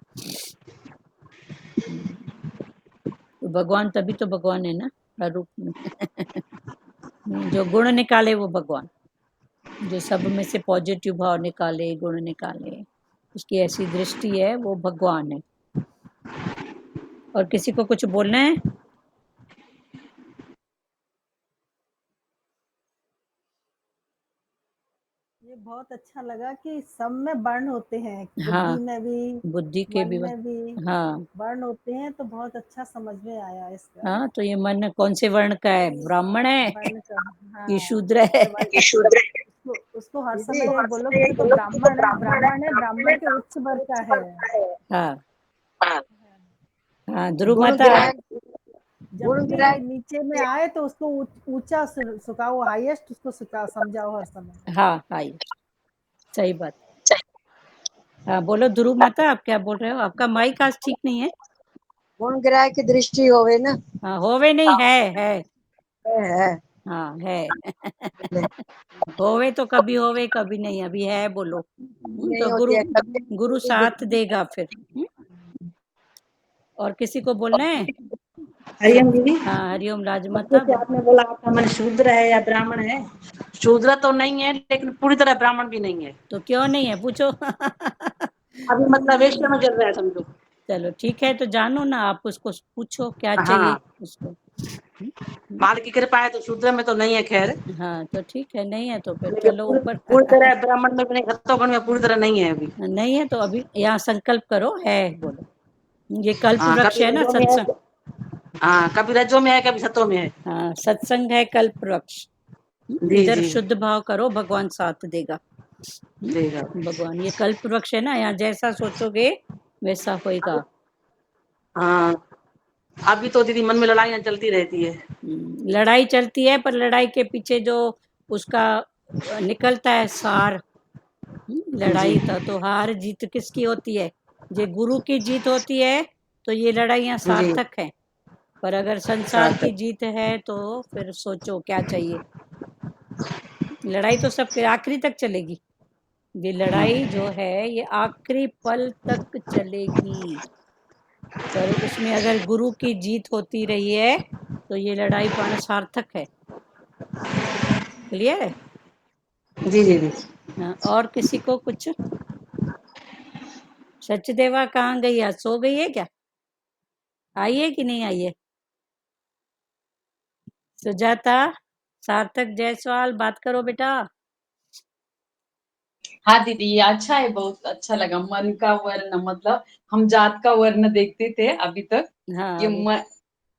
तो भगवान, तभी तो भगवान है ना हर रूप में। जो गुण निकाले वो भगवान, जो सब में से पॉजिटिव भाव निकाले, गुण निकाले, उसकी ऐसी दृष्टि है, वो भगवान है। और किसी को कुछ बोलना है? ये बहुत अच्छा लगा कि सब में वर्ण होते हैं, हाँ, बुद्धि में भी, बुद्धि के मन भी में भी हाँ वर्ण होते हैं। तो बहुत अच्छा समझ में आया इसका। हाँ। तो ये मन कौन से वर्ण का है? ब्राह्मण है वर्ण का, कि हाँ। शूद्र है? उसको हर समय ये बोलो कि तू तो ब्राह्मण है, ब्राह्मण है, ब्राह्मण के उच्च वर्ग का है। हाँ हाँ, ध्रुव गुण माता। ग्राह जब भी नीचे में आए तो उसको ऊंचा सुखाओ, हाईएस्ट उसको समझाओ हर समय। हाँ हाँ, ये सही बात। हाँ बोलो ध्रुव माता, आप क्या बोल रहे हो? आपका माइक आज ठीक नहीं है। गुण ग्राह की दृष्टि होवे ना। हाँ, होवे नहीं, है। है हाँ है। होवे तो कभी होवे कभी नहीं, अभी है बोलो। नहीं तो होती गुरु, है कभी। गुरु साथ देगा फिर। और किसी को बोलना है? हरिओम दीदी। हाँ हरिओम बच्चे राजमाता। से आपने बोला आपका मन शूद्र है या ब्राह्मण है। शूद्र तो नहीं है, लेकिन पूरी तरह ब्राह्मण भी नहीं है। तो क्यों नहीं है पूछो? अभी मतलब वेस्ट में चल रहा है समझो। चलो ठीक है, तो जानो ना, आप उसको पूछो क्या चाहिए हाँ, उसको। माल की कृपा है तो शूद्र में तो नहीं है खैर, हाँ तो ठीक है, नहीं है तो फिर लेकिन चलो पूरी ऊपर। पूरी तरह ब्राह्मण में भी नहीं, सत्वगुण में पूरी तरह नहीं है अभी। नहीं है तो अभी यहाँ संकल्प करो, है बोलो। ये कल्प हाँ, वृक्ष कभी है ना, रजो में है, सत्संग। हाँ कभी रजो में है, कभी सत्व में है। हाँ, सत्संग है कल्प वृक्ष। जी इधर जी शुद्ध भाव करो, भगवान साथ देगा। देगा। भगवान, ये कल्प वृक्ष है ना, यहाँ जैसा सोचोगे वैसा होएगा। हाँ, अभी तो दीदी मन में लड़ाइयाँ चलती रहती है। लड़ाई चलती है, पर लड़ाई के पीछे जो उसका निकलता है सार, लड़ाई तो हार जीत किसकी होती है? जे गुरु की जीत होती है तो ये लड़ाइयाँ जी सार्थक हैं। पर अगर संसार की सार्थक। जीत है तो फिर सोचो क्या चाहिए। लड़ाई तो सबके आखिरी तक चलेगी। ये लड़ाई जो है ये आखिरी पल तक चलेगी, पर उसमें अगर गुरु की जीत होती रही है तो ये लड़ाई पाना सार्थक है। क्लियर है? जी दीदी। हाँ, और किसी को कुछ? सचदेवा कहाँ गई? आज सो गई है क्या? आई है कि नहीं आई है? सुजाता, सार्थक जायसवाल, बात करो बेटा। हाँ दीदी, ये अच्छा है, बहुत अच्छा लगा। मन का वर्ण, मतलब हम जात का वर्ण देखते थे अभी तक, हाँ ये अभी,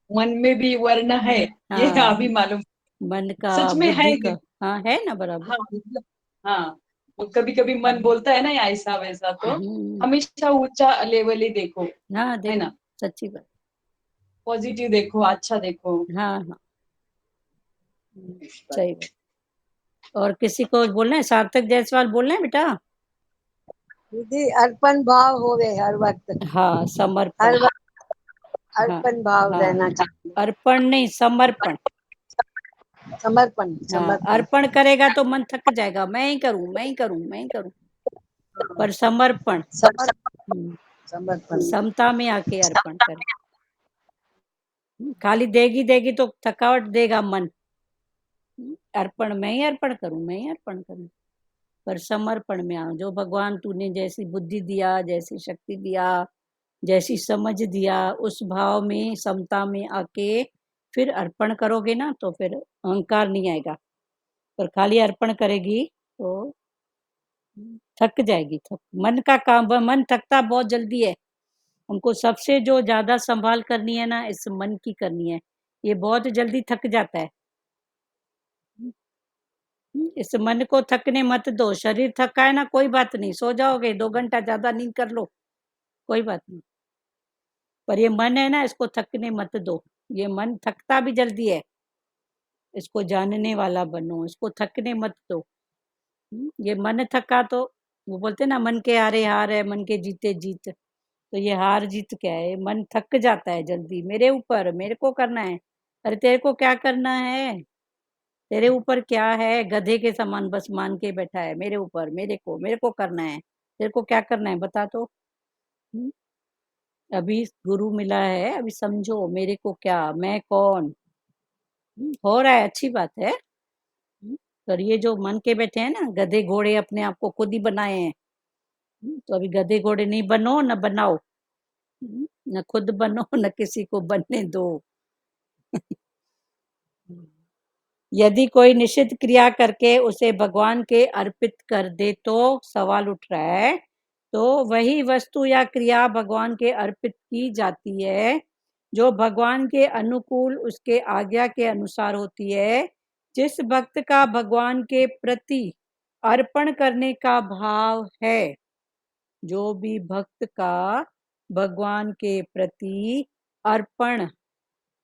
मन में भी वर्ण है, ये हाँ अभी मालूम। मन का, सच में है बुद्धि का, दीदी। हाँ है ना बराबर। हाँ मतलब, हाँ, वो कभी कभी मन बोलता है ना ऐसा वैसा, तो हमेशा ऊंचा लेवल ही देखो, हाँ है देखो, ना, सच्ची बात। पॉजिटिव देखो, अच्छा देखो। हाँ हाँ, सही बात। और किसी को बोलना है? सार्थक जायसवाल बोलना है बेटा? दीदी अर्पण भाव होवे हर वक्त, हाँ, समर्पण। हर वक्त हाँ अर्पण भाव हाँ, रहना चाहिए। अर्पण नहीं, समर्पण। समर्पण, हाँ, समर्पण। अर्पण करेगा तो मन थक जाएगा, मैं ही करूं, मैं ही करूं, मैं ही करूं। पर समर्पण, समर्पण, समर्पण। समता में आके अर्पण कर। खाली देगी देगी तो थकावट देगा मन। अर्पण, मैं ही अर्पण करूं, मैं ही अर्पण करूं। पर समर्पण में आओ, जो भगवान तूने जैसी बुद्धि दिया, जैसी शक्ति दिया, जैसी समझ दिया, उस भाव में, समता में आके फिर अर्पण करोगे ना तो फिर अहंकार नहीं आएगा। पर खाली अर्पण करेगी तो थक जाएगी। मन का काम, मन थकता बहुत जल्दी है। हमको सबसे जो ज्यादा संभाल करनी है ना, इस मन की करनी है। ये बहुत जल्दी थक जाता है। इस मन को थकने मत दो। शरीर थका है ना, कोई बात नहीं, सो जाओगे, 2 घंटा ज्यादा नींद कर लो, कोई बात नहीं। पर ये मन है ना, इसको थकने मत दो। ये मन थकता भी जल्दी है, इसको जानने वाला बनो, इसको थकने मत दो। ये मन थका तो, वो बोलते ना, मन के हारे हार है, मन के जीते जीत। तो ये हार जीत क्या है? मन थक जाता है जल्दी। मेरे ऊपर, मेरे को करना है। अरे तेरे को क्या करना है? तेरे ऊपर क्या है? गधे के समान बस मान के बैठा है मेरे ऊपर, मेरे को करना है। तेरे को क्या करना है बता तो। हम्म, अभी गुरु मिला है, अभी समझो मेरे को क्या, मैं कौन। हो रहा है, अच्छी बात है। पर ये जो मन के बैठे हैं ना गधे घोड़े, अपने आप को खुद ही बनाए हैं। तो अभी गधे घोड़े नहीं बनो, न बनाओ। न खुद बनो, न किसी को बनने दो। यदि कोई निषिद्ध क्रिया करके उसे भगवान के अर्पित कर दे तो सवाल उठ रहा है, तो वही वस्तु या क्रिया भगवान के अर्पित की जाती है जो भगवान के अनुकूल, उसके आज्ञा के अनुसार होती है। जिस भक्त का भगवान के प्रति अर्पण करने का भाव है, जो भी भक्त का भगवान के प्रति अर्पण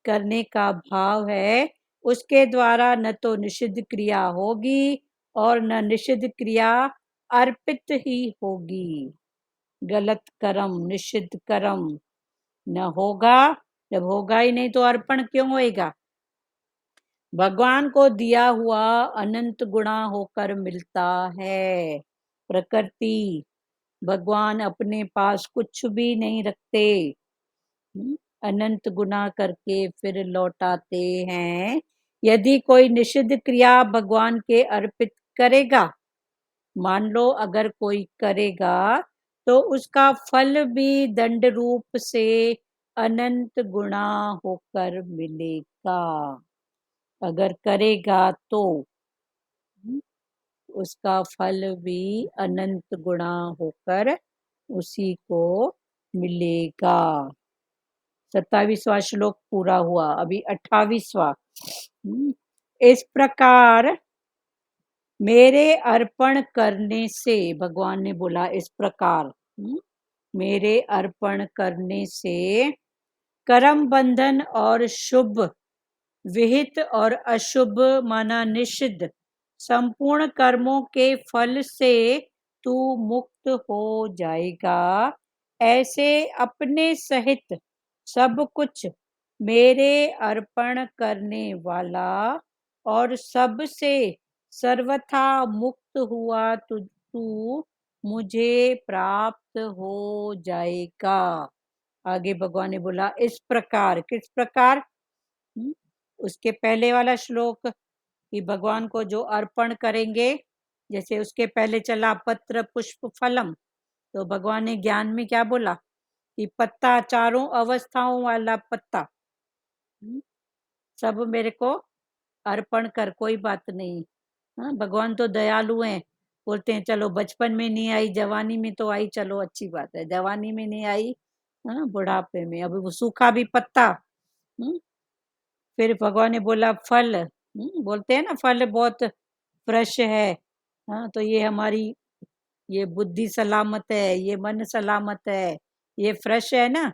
करने का भाव है, उसके द्वारा न तो निषिद्ध क्रिया होगी और न निषिद्ध क्रिया अर्पित ही होगी। गलत कर्म, निषिद्ध कर्म न होगा। जब होगा ही नहीं तो अर्पण क्यों होएगा? भगवान को दिया हुआ अनंत गुणा होकर मिलता है। प्रकृति, भगवान अपने पास कुछ भी नहीं रखते, अनंत गुना करके फिर लौटाते हैं। यदि कोई निषिद्ध क्रिया भगवान के अर्पित करेगा, मान लो अगर कोई करेगा, तो उसका फल भी दंड रूप से अनंत गुणा होकर मिलेगा। अगर करेगा तो उसका फल भी अनंत गुणा होकर उसी को मिलेगा। 27वां श्लोक पूरा हुआ, अभी 28वां। इस प्रकार मेरे अर्पण करने से, भगवान ने बोला इस प्रकार, मेरे अर्पण करने से कर्म बंधन और शुभ विहित और अशुभ माना निषिद्ध संपूर्ण कर्मों के फल से तू मुक्त हो जाएगा। ऐसे अपने सहित सब कुछ मेरे अर्पण करने वाला और सबसे सर्वथा मुक्त हुआ तू मुझे प्राप्त हो जाएगा। आगे भगवान ने बोला इस प्रकार, किस प्रकार? उसके पहले वाला श्लोक कि भगवान को जो अर्पण करेंगे, जैसे उसके पहले चला पत्र पुष्प फलम, तो भगवान ने ज्ञान में क्या बोला कि पत्ता, चारों अवस्थाओं वाला पत्ता सब मेरे को अर्पण कर, कोई बात नहीं। हाँ, भगवान तो दयालु हैं, बोलते हैं चलो बचपन में नहीं आई, जवानी में तो आई, चलो अच्छी बात है, जवानी में नहीं आई, हाँ बुढ़ापे में, अभी वो सूखा भी पत्ता। फिर भगवान ने बोला फल, बोलते हैं ना फल बहुत फ्रेश है, हाँ तो ये हमारी ये बुद्धि सलामत है, ये मन सलामत है, ये फ्रेश है ना,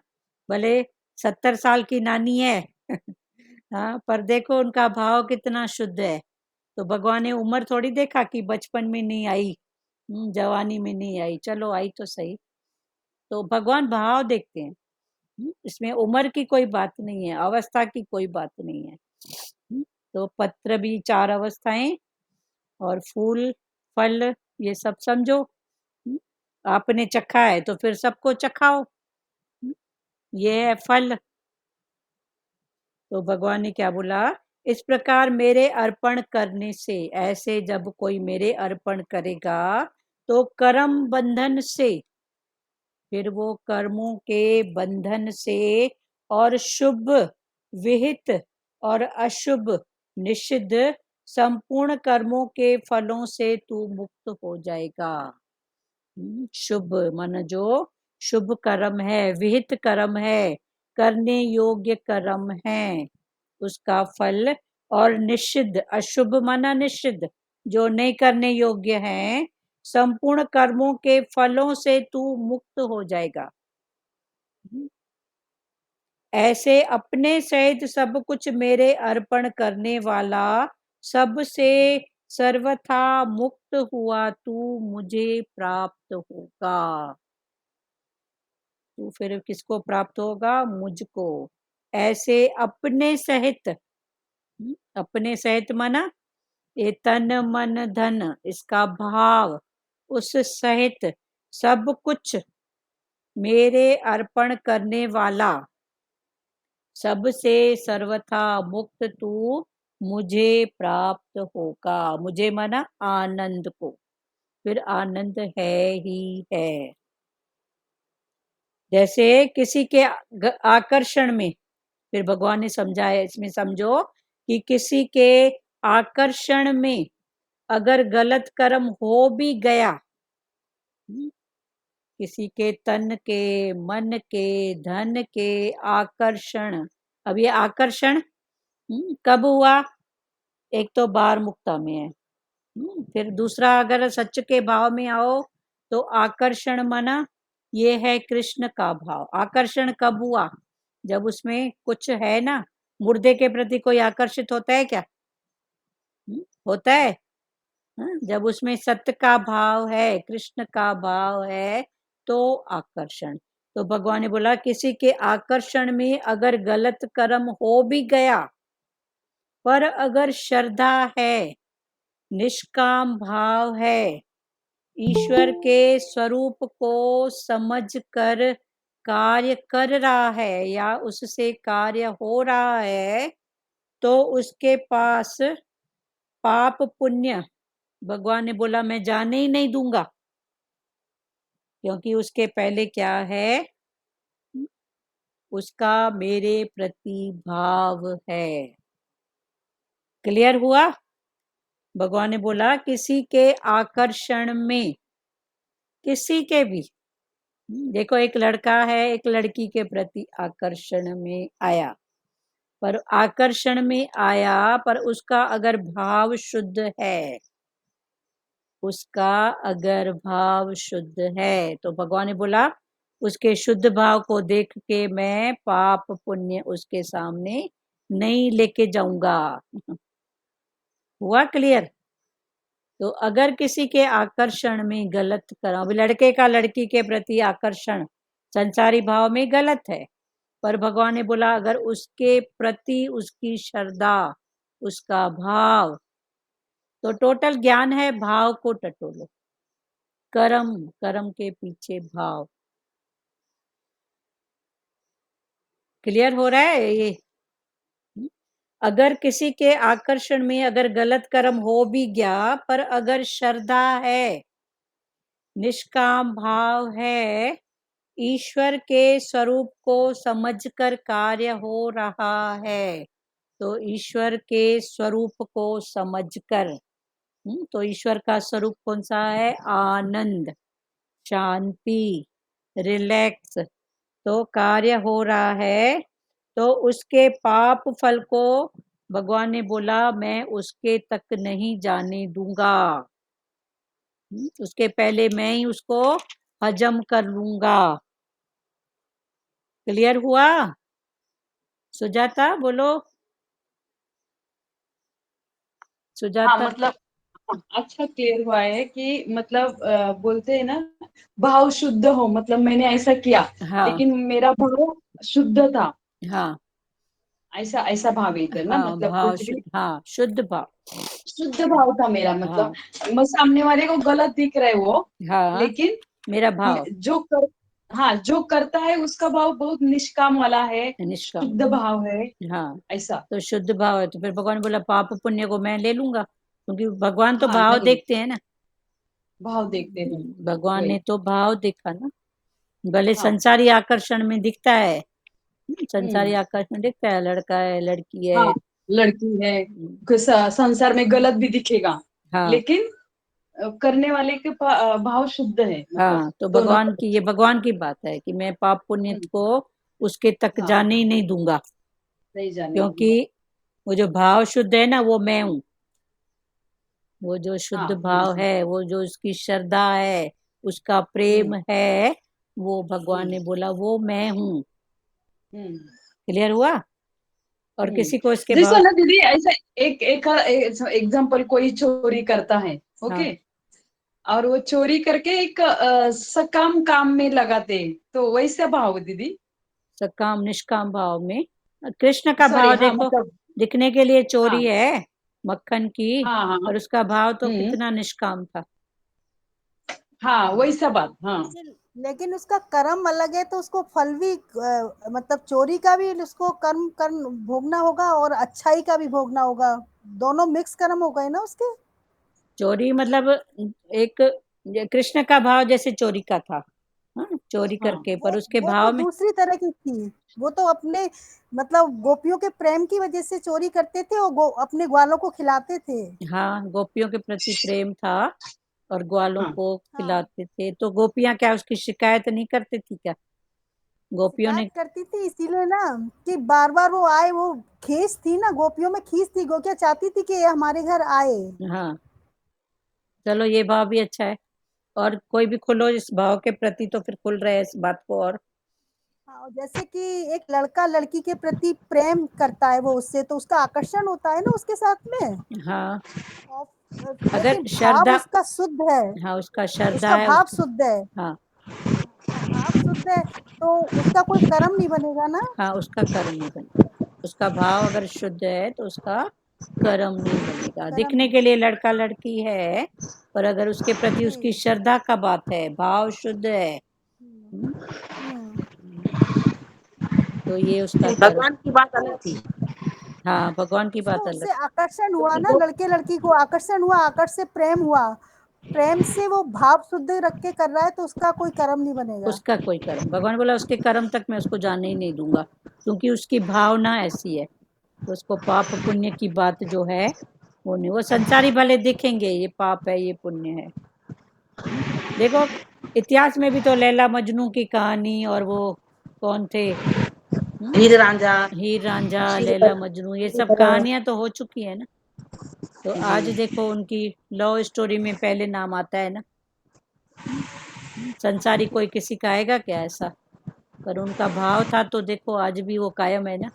भले 70 साल की नानी है हाँ पर देखो उनका भाव कितना शुद्ध है। तो भगवान ने उम्र थोड़ी देखा कि बचपन में नहीं आई, जवानी में नहीं आई, चलो आई तो सही। तो भगवान भाव देखते हैं, इसमें उम्र की कोई बात नहीं है, अवस्था की कोई बात नहीं है। तो पत्र भी 4 अवस्थाएं और फूल फल ये सब समझो। आपने चखा है तो फिर सबको चखाओ, ये है फल। तो भगवान ने क्या बोला, इस प्रकार मेरे अर्पण करने से, ऐसे जब कोई मेरे अर्पण करेगा तो कर्म बंधन से, फिर वो कर्मों के बंधन से और शुभ विहित और अशुभ निषिद्ध संपूर्ण कर्मों के फलों से तू मुक्त हो जाएगा। शुभ मन जो शुभ कर्म है, विहित कर्म है, करने योग्य कर्म है, उसका फल, और निषिद्ध अशुभ माना निषिद्ध जो नहीं करने योग्य है, संपूर्ण कर्मों के फलों से तू मुक्त हो जाएगा। ऐसे अपने सहित सब कुछ मेरे अर्पण करने वाला, सबसे सर्वथा मुक्त हुआ तू मुझे प्राप्त होगा। तू फिर किसको प्राप्त होगा? मुझको। ऐसे अपने सहित, अपने सहित माना ये तन मन धन, इसका भाव, उस सहित सब कुछ मेरे अर्पण करने वाला, सबसे सर्वथा मुक्त तू मुझे प्राप्त होगा। मुझे माना आनंद को, फिर आनंद है ही है। जैसे किसी के आकर्षण में, फिर भगवान ने समझाया इसमें, समझो कि किसी के आकर्षण में अगर गलत कर्म हो भी गया, किसी के तन के, मन के, धन के आकर्षण, अब ये आकर्षण कब हुआ? एक तो बार मुक्ता में है, फिर दूसरा अगर सच के भाव में आओ तो आकर्षण माना ये है कृष्ण का भाव। आकर्षण कब हुआ? जब उसमें कुछ है ना, मुर्दे के प्रति कोई आकर्षित होता है क्या? होता है। जब उसमें सत्य का भाव है, कृष्ण का भाव है, तो आकर्षण। तो भगवान ने बोला किसी के आकर्षण में अगर गलत कर्म हो भी गया, पर अगर श्रद्धा है, निष्काम भाव है, ईश्वर के स्वरूप को समझकर कार्य कर रहा है या उससे कार्य हो रहा है, तो उसके पास पाप पुण्य भगवान ने बोला मैं जाने ही नहीं दूंगा, क्योंकि उसके पहले क्या है? उसका मेरे प्रति भाव है। क्लियर हुआ? भगवान ने बोला किसी के आकर्षण में, किसी के भी, देखो एक लड़का है, एक लड़की के प्रति आकर्षण में आया, पर आकर्षण में आया पर उसका अगर भाव शुद्ध है, उसका अगर भाव शुद्ध है, तो भगवान ने बोला उसके शुद्ध भाव को देख के मैं पाप पुण्य उसके सामने नहीं लेके जाऊंगा। हुआ क्लियर? तो अगर किसी के आकर्षण में गलत करा, अभी लड़के का लड़की के प्रति आकर्षण संसारी भाव में गलत है, पर भगवान ने बोला अगर उसके प्रति उसकी श्रद्धा, उसका भाव, तो टोटल ज्ञान है भाव को टटोलो, कर्म, कर्म के पीछे भाव। क्लियर हो रहा है ये? अगर किसी के आकर्षण में अगर गलत कर्म हो भी गया, पर अगर श्रद्धा है, निष्काम भाव है, ईश्वर के स्वरूप को समझकर कार्य हो रहा है, तो ईश्वर के स्वरूप को समझकर, तो ईश्वर का स्वरूप कौन सा है? आनंद, शांति, रिलैक्स, तो कार्य हो रहा है, तो उसके पाप फल को भगवान ने बोला मैं उसके तक नहीं जाने दूंगा, उसके पहले मैं ही उसको हजम कर लूंगा। क्लियर हुआ? सुजाता बोलो। सुजाता। हाँ मतलब अच्छा क्लियर हुआ है कि मतलब बोलते हैं ना भाव शुद्ध हो, मतलब मैंने ऐसा किया हाँ लेकिन मेरा भाव शुद्ध था, हाँ ऐसा ऐसा भाव है इधर ना, हाँ मतलब भाव कुछ भी शुद्ध, हाँ शुद्ध भाव, शुद्ध भाव था मेरा, हाँ मतलब मैं सामने वाले को गलत दिख रहे वो, हाँ लेकिन मेरा भाव जो कर हाँ जो करता है उसका भाव बहुत निष्काम वाला है, निष्काम, शुद्ध भाव है, हाँ ऐसा। तो शुद्ध भाव है, तो फिर भगवान बोला पाप पुण्य को मैं ले लूंगा, क्योंकि भगवान तो हाँ भाव नहीं, देखते हैं ना। भाव देखते हैं भगवान वही। ने तो भाव देखा ना, भले हाँ संसारी आकर्षण में दिखता है, संसारी हम्म, आकर्षण दिखता है, लड़का है, लड़की है, हाँ लड़की है, संसार में गलत भी दिखेगा, हाँ लेकिन करने वाले के भाव शुद्ध है, मतलब हाँ, तो दोनों भगवान तरफ। की, ये भगवान की बात है कि मैं पाप पुण्य को उसके तक हाँ जाने ही नहीं दूंगा, नहीं जाने क्योंकि दूंगा। वो जो भाव शुद्ध है ना वो मैं हूँ, वो जो शुद्ध हाँ भाव है, वो जो उसकी श्रद्धा है, उसका प्रेम है, वो भगवान ने बोला वो मैं हूँ। हम्म क्लियर हुआ? और किसी को इसके जैसा भाव, ना दीदी, ऐसा एक एक एग्जाम्पल, कोई चोरी करता है, हाँ ओके, और वो चोरी करके एक सकाम काम में लगाते, तो वैसा भाव दीदी। सकाम निष्काम भाव में कृष्ण का सॉरी, भाव हाँ देखो, मतलब दिखने के लिए चोरी हाँ है मक्खन की, हाँ हाँ और उसका भाव तो हम्म कितना निष्काम था। हाँ वैसा बात, हाँ लेकिन उसका कर्म अलग है, तो उसको फल भी मतलब चोरी का भी उसको कर्म कर्म भोगना होगा और अच्छाई का भी भोगना होगा, दोनों मिक्स कर्म हो गए ना उसके। चोरी मतलब एक, ये कृष्ण का भाव जैसे चोरी का था, हाँ चोरी हाँ करके, पर उसके वो तो भाव में, दूसरी तरह की थी, वो तो अपने मतलब गोपियों के प्रेम की वजह से चोरी करते थे और अपने ग्वालों को खिलाते थे। हाँ गोपियों के प्रति प्रेम था और ग्वालों हाँ को हाँ, खिलाते थे, तो गोपियां क्या उसकी शिकायत नहीं करती थी क्या? गोपियों शिकायत ने, करती थी इसीलिए ना कि बार बार वो आए, वो खींच थी ना, गोपियों में खींच थी, गोपियां चाहती थी कि ये हमारे घर आए। हाँ चलो ये भाव भी अच्छा है, और कोई भी खुलो इस भाव के प्रति, तो फिर खुल रहे हैं इस बात को। और हाँ, और जैसे कि एक लड़का लड़की के प्रति प्रेम करता है वो उससे, तो उसका आकर्षण होता है ना उसके साथ में। हाँ अगर लेकिन भाव श्रद्धा, उसका शुद्ध है, हाँ उसका श्रद्धा उसका है भाव उसकी, शुद्ध है। हाँ हाँ, भाव शुद्ध है, तो उसका कोई कर्म नहीं बनेगा ना। हाँ उसका कर्म नहीं बनेगा, उसका भाव अगर शुद्ध है तो उसका कर्म नहीं बनेगा। कर्म दिखने नहीं। के लिए लड़का लड़की है, पर अगर उसके प्रति उसकी जी। श्रद्धा का बात है, भाव शुद्ध है, हम्म हम्म, तो ये उसका कर्म। भगवान की बात अलग तो थी। हाँ भगवान की उसको बात अलग। उससे आकर्षण हुआ ना, वो लड़के लड़की को आकर्षण हुआ, आकर्ष से प्रेम हुआ, प्रेम से वो भाव शुद्ध रख के कर रहा है, तो उसका कोई कर्म नहीं बनेगा। उसका कोई कर्म, भगवान बोला उसके कर्म तक मैं उसको जाने ही नहीं दूंगा, क्योंकि उसकी भावना ऐसी है, तो उसको पाप पुण्य की बात जो है वो नहीं, वो संसारी भले दिखेंगे ये पाप है ये पुण्य है। देखो इतिहास में भी तो लैला मजनू की कहानी, और वो कौन थे, हीर रांझा, हीर रांझा, लैला श्रीधर, मजनू, ये सब श्रीधर, कहानियां तो हो चुकी है ना। तो आज जी देखो उनकी लव स्टोरी में पहले नाम आता है ना, संसारी कोई किसी का आएगा क्या ऐसा? पर उनका भाव था तो देखो आज भी वो कायम है ना।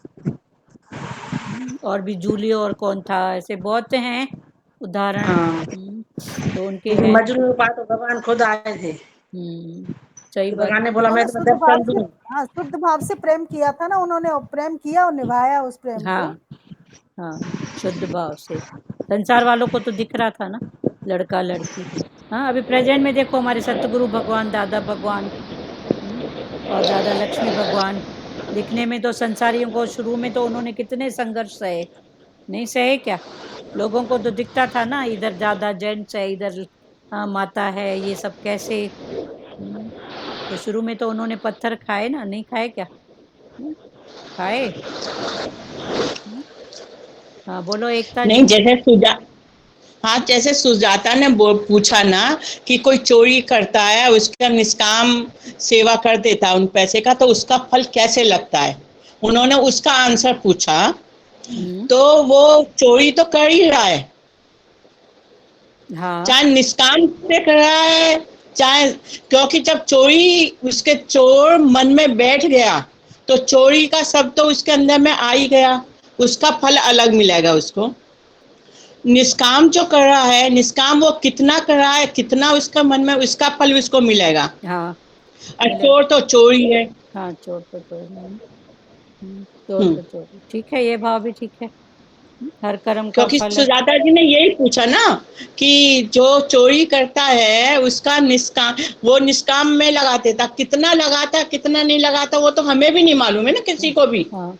और भी जूलियो और कौन था, ऐसे बहुत हैं उदाहरण। हाँ, तो उनके क्योंकि हैं। मजनू के पास तो भगवान खुद आए थे, सही तो बात। भगवान ने बोला मैं उन्होंने तुम्हें शुद्ध भाव दर्शन से, दूं। हाँ, शुद्ध भाव से प्रेम किया था ना उन्होंने, और प्रेम किया और निभाया उस प्रेम को। हाँ हाँ, शुद्ध भाव से। संसार वालों को तो दिख रहा था ना, लड़का लड़की। हाँ, अभी प्रेजेंट में देखो हमारे सतगुरु भगवान, दादा भगवान और दादा लक्ष्मी भगवान, दिखने में तो संसारियों को शुरू में तो उन्होंने कितने संघर्ष सहे, नहीं सहे क्या? लोगों को तो दिखता था ना, इधर दादा जेंट्स है, इधर माता है, ये सब कैसे। तो शुरू में तो उन्होंने पत्थर खाए ना, नहीं खाए क्या? खाए। हाँ बोलो एकता नहीं, जी। जैसे सुजा हाँ, जैसे सुजाता ने पूछा ना कि कोई चोरी करता है, उसका निष्काम सेवा कर देता है उन पैसे का, तो उसका फल कैसे लगता है? उन्होंने उसका आंसर पूछा, हम्म, तो वो चोरी तो कर ही रहा है, हाँ चाहे निष्काम से कर रहा है, चाहे, क्योंकि जब चोरी उसके चोर मन में बैठ गया तो चोरी का सब तो उसके अंदर में आ ही गया, उसका फल अलग मिलेगा उसको। निष्काम जो कर रहा है, निष्काम वो कितना कर रहा है, कितना उसका मन में, उसका फल उसको मिलेगा। हाँ और मिले। चोर तो चोरी है। हाँ चोर तो चोर। चोर हम्म, तो चोर, ठीक है, ये भाव भी ठीक है। हर कर्म का क्योंकि फल है। सुजाता जी ने यही पूछा ना कि जो चोरी करता है उसका निष्काम, वो निष्काम में लगा देता, कितना लगाता कितना नहीं लगाता वो तो हमें भी नहीं मालूम है ना, किसी को भी। हाँ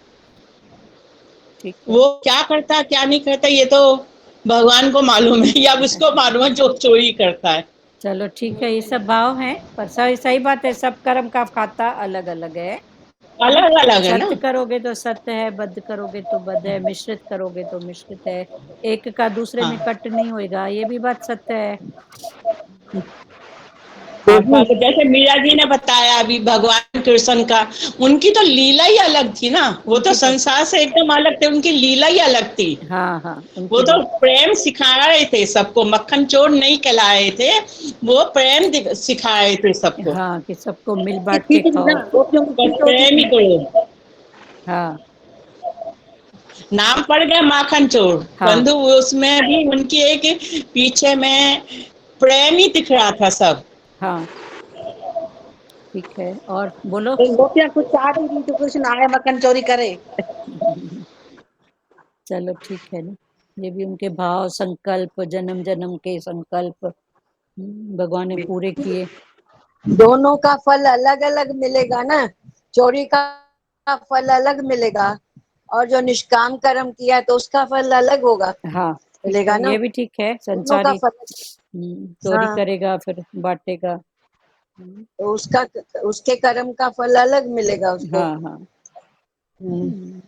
ठीक है। वो क्या करता क्या नहीं करता ये तो भगवान को मालूम है, या उसको मालूम है जो चोरी करता है। चलो ठीक है, ये सब भाव है, पर सही सही बात है, सब कर्म का खाता अलग अलग है। अलग अलग है ना। सत्य करोगे तो सत्य है, बद्ध करोगे तो बद्ध है, मिश्रित करोगे तो मिश्रित है, एक का दूसरे में हाँ, कट नहीं होएगा, ये भी बात सत्य है। बार बार। देखो जैसे मीरा जी ने बताया अभी भगवान कृष्ण का, उनकी तो लीला ही अलग थी ना, वो तो उनकी तो, संसार से एकदम अलग थे, उनकी लीला ही अलग थी। हाँ हाँ वो उनकी तो प्रेम सिखा रहे थे सबको, मक्खन चोर नहीं कहलाए थे, वो प्रेम सिखा रहे थे सबको। हाँ कि सबको मिल बांट थी के थी ना, खाओ। गोपियों की बस ज्योति प्रेम ही थी। करो। हाँ नाम पड़ गया माखन चोर, हाँ बंधु उसमें भी उनकी एक पीछे में प्रेम ही दिख रहा था सब। हाँ ठीक है, और बोलो। तो गोपियां कुछ चाह रही थी तो कृष्ण आए मक्खन चोरी करे। चलो ठीक है ना, ये भी उनके भाव, संकल्प, जन्म जन्म के संकल्प भगवान ने पूरे किए। दोनों का फल अलग अलग मिलेगा ना, चोरी का फल अलग मिलेगा और जो निष्काम कर्म किया तो उसका फल अलग होगा, हाँ ठीक मिलेगा है, ना, ये भी ठीक है, दोनों का संसारी फल। चोरी हाँ, करेगा फिर बांटेगा। तो उसका, उसके कर्म का फल अलग मिलेगा उसको। हाँ हाँ हम्म।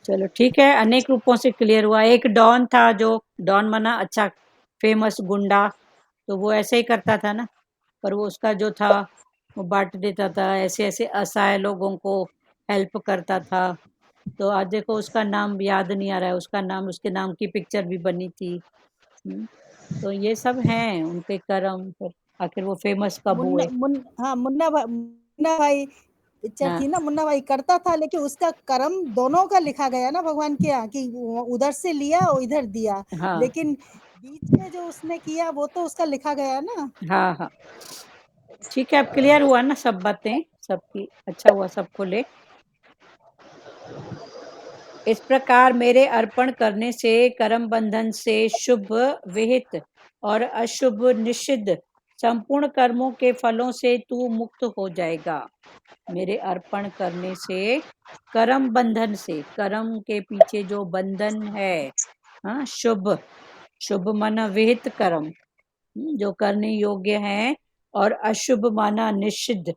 चलो ठीक है, अनेक रूपों से क्लियर हुआ। एक डॉन था, जो डॉन मना अच्छा फेमस गुंडा, तो वो ऐसे ही करता था ना, पर वो उसका जो था वो बांट देता था, ऐसे ऐसे असहाय लोगों को हेल्प करता था। तो आज देखो उसका नाम याद नहीं आ रहा है, उसका नाम, उसके नाम की पिक्चर भी बनी थी। तो ये सब हैं उनके कर्म, पर आखिर वो फेमस कब मुन्ना हुए? हाँ, मुन्ना भाई पिक्चर हाँ थी ना, मुन्ना भाई करता था, लेकिन उसका कर्म दोनों का लिखा गया ना भगवान के यहाँ, कि वो उधर से लिया और इधर दिया, हाँ लेकिन बीच में जो उसने किया वो तो उसका लिखा गया ना। हाँ हाँ ठीक है, अब क्लियर हुआ ना सब बातें सबकी, अच्छा हुआ सब खुले। इस प्रकार मेरे अर्पण करने से कर्म बंधन से शुभ विहित और अशुभ निषिद्ध संपूर्ण कर्मों के फलों से तू मुक्त हो जाएगा। मेरे अर्पण करने से कर्म बंधन से, कर्म के पीछे जो बंधन है, हाँ, शुभ, शुभ माना विहित कर्म जो करने योग्य हैं, और अशुभ माना निषिद्ध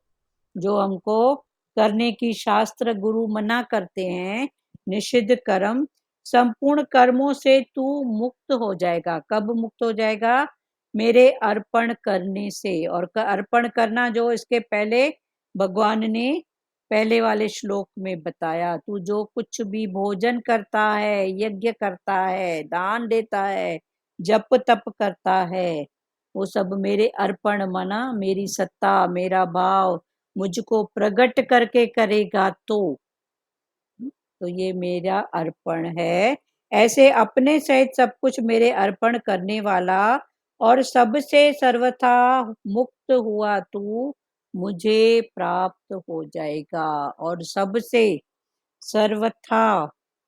जो हमको करने की शास्त्र गुरु मना करते हैं, निषिद्ध कर्म, संपूर्ण कर्मों से तू मुक्त हो जाएगा। कब मुक्त हो जाएगा? मेरे अर्पण करने से। और अर्पण करना जो इसके पहले भगवान ने पहले वाले श्लोक में बताया, तू जो कुछ भी भोजन करता है, यज्ञ करता है, दान देता है, जप तप करता है, वो सब मेरे अर्पण माना मेरी सत्ता, मेरा भाव मुझको प्रकट करके करेगा तो ये मेरा अर्पण है। ऐसे अपने सहित सब कुछ मेरे अर्पण करने वाला और सबसे सर्वथा मुक्त हुआ तू मुझे प्राप्त हो जाएगा। और सबसे सर्वथा,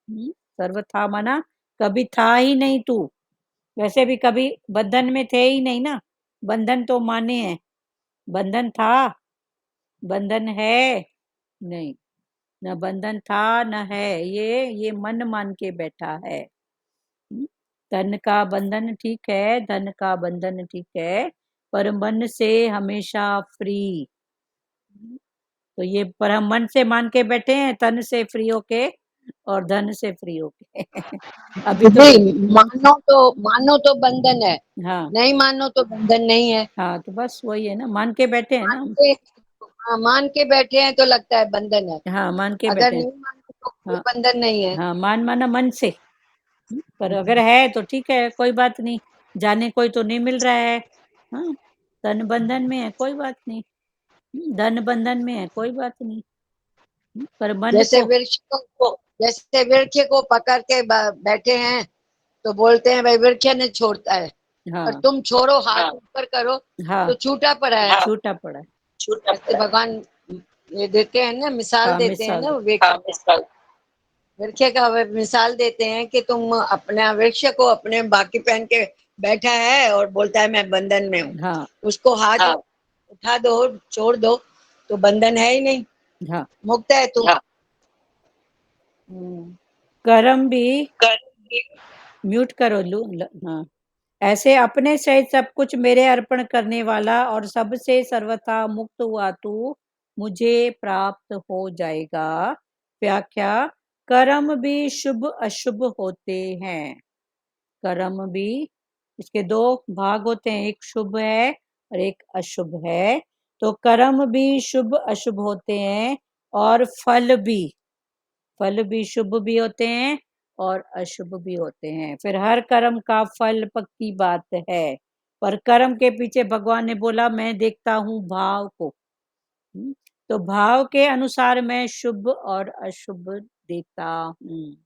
सर्वथा माना कभी था ही नहीं तू, वैसे भी कभी बंधन में थे ही नहीं ना, बंधन तो माने हैं, बंधन था, बंधन है नहीं, न बंधन था न है, ये मन मान के बैठा है। धन का बंधन ठीक है, धन का बंधन ठीक है, पर मन से हमेशा फ्री। तो ये पर हम मन से मान के बैठे हैं, तन से फ्री होके और धन से फ्री होके अभी तो नहीं, मानो तो बंधन है, हाँ नहीं मानो तो बंधन नहीं है। हाँ, तो बस वही है ना, मान के बैठे हैं ना हम। मान के बैठे हैं तो लगता है बंधन है, हाँ, मान के अगर बैठे हैं। नहीं मानो तो कोई हाँ बंधन नहीं है। हाँ, मान माना मन से, पर अगर है तो ठीक है, कोई बात नहीं, जाने कोई तो नहीं मिल रहा है। हाँ, तन बंधन में है कोई बात नहीं, धन बंधन में है कोई बात नहीं, पर मन जैसे को वृक्ष को पकड़ के बैठे हैं तो बोलते हैं भाई वृक्ष ने छोड़ता है, और हाँ तुम छोड़ो, हाथ ऊपर करो हाँ, तो छूटा पड़ा है। छूटा पड़ा है। ऐसे भगवान ये देते हैं ना, मिसाल हाँ, देते हैं मिसाल ना, दे। वृक्ष का मिसाल देते हैं कि तुम अपना वृक्ष को अपने बाकी पहन के बैठा है और बोलता है मैं बंधन में हूँ, हाँ उसको हाथ उठा दो, छोड़ दो तो बंधन है ही नहीं, हाँ, मुक्त है तू। कर्म भी म्यूट करो हाँ, ऐसे अपने सहित सब कुछ मेरे अर्पण करने वाला और सबसे सर्वथा मुक्त हुआ तू मुझे प्राप्त हो जाएगा। व्याख्या, कर्म भी शुभ अशुभ होते हैं। कर्म भी, इसके दो भाग होते हैं, एक शुभ है और एक अशुभ है। तो कर्म भी शुभ अशुभ होते हैं और फल भी शुभ भी होते हैं और अशुभ भी होते हैं। फिर हर कर्म का फल पक्की बात है, पर कर्म के पीछे भगवान ने बोला मैं देखता हूँ भाव को। तो भाव के अनुसार मैं शुभ और अशुभ देता हूँ।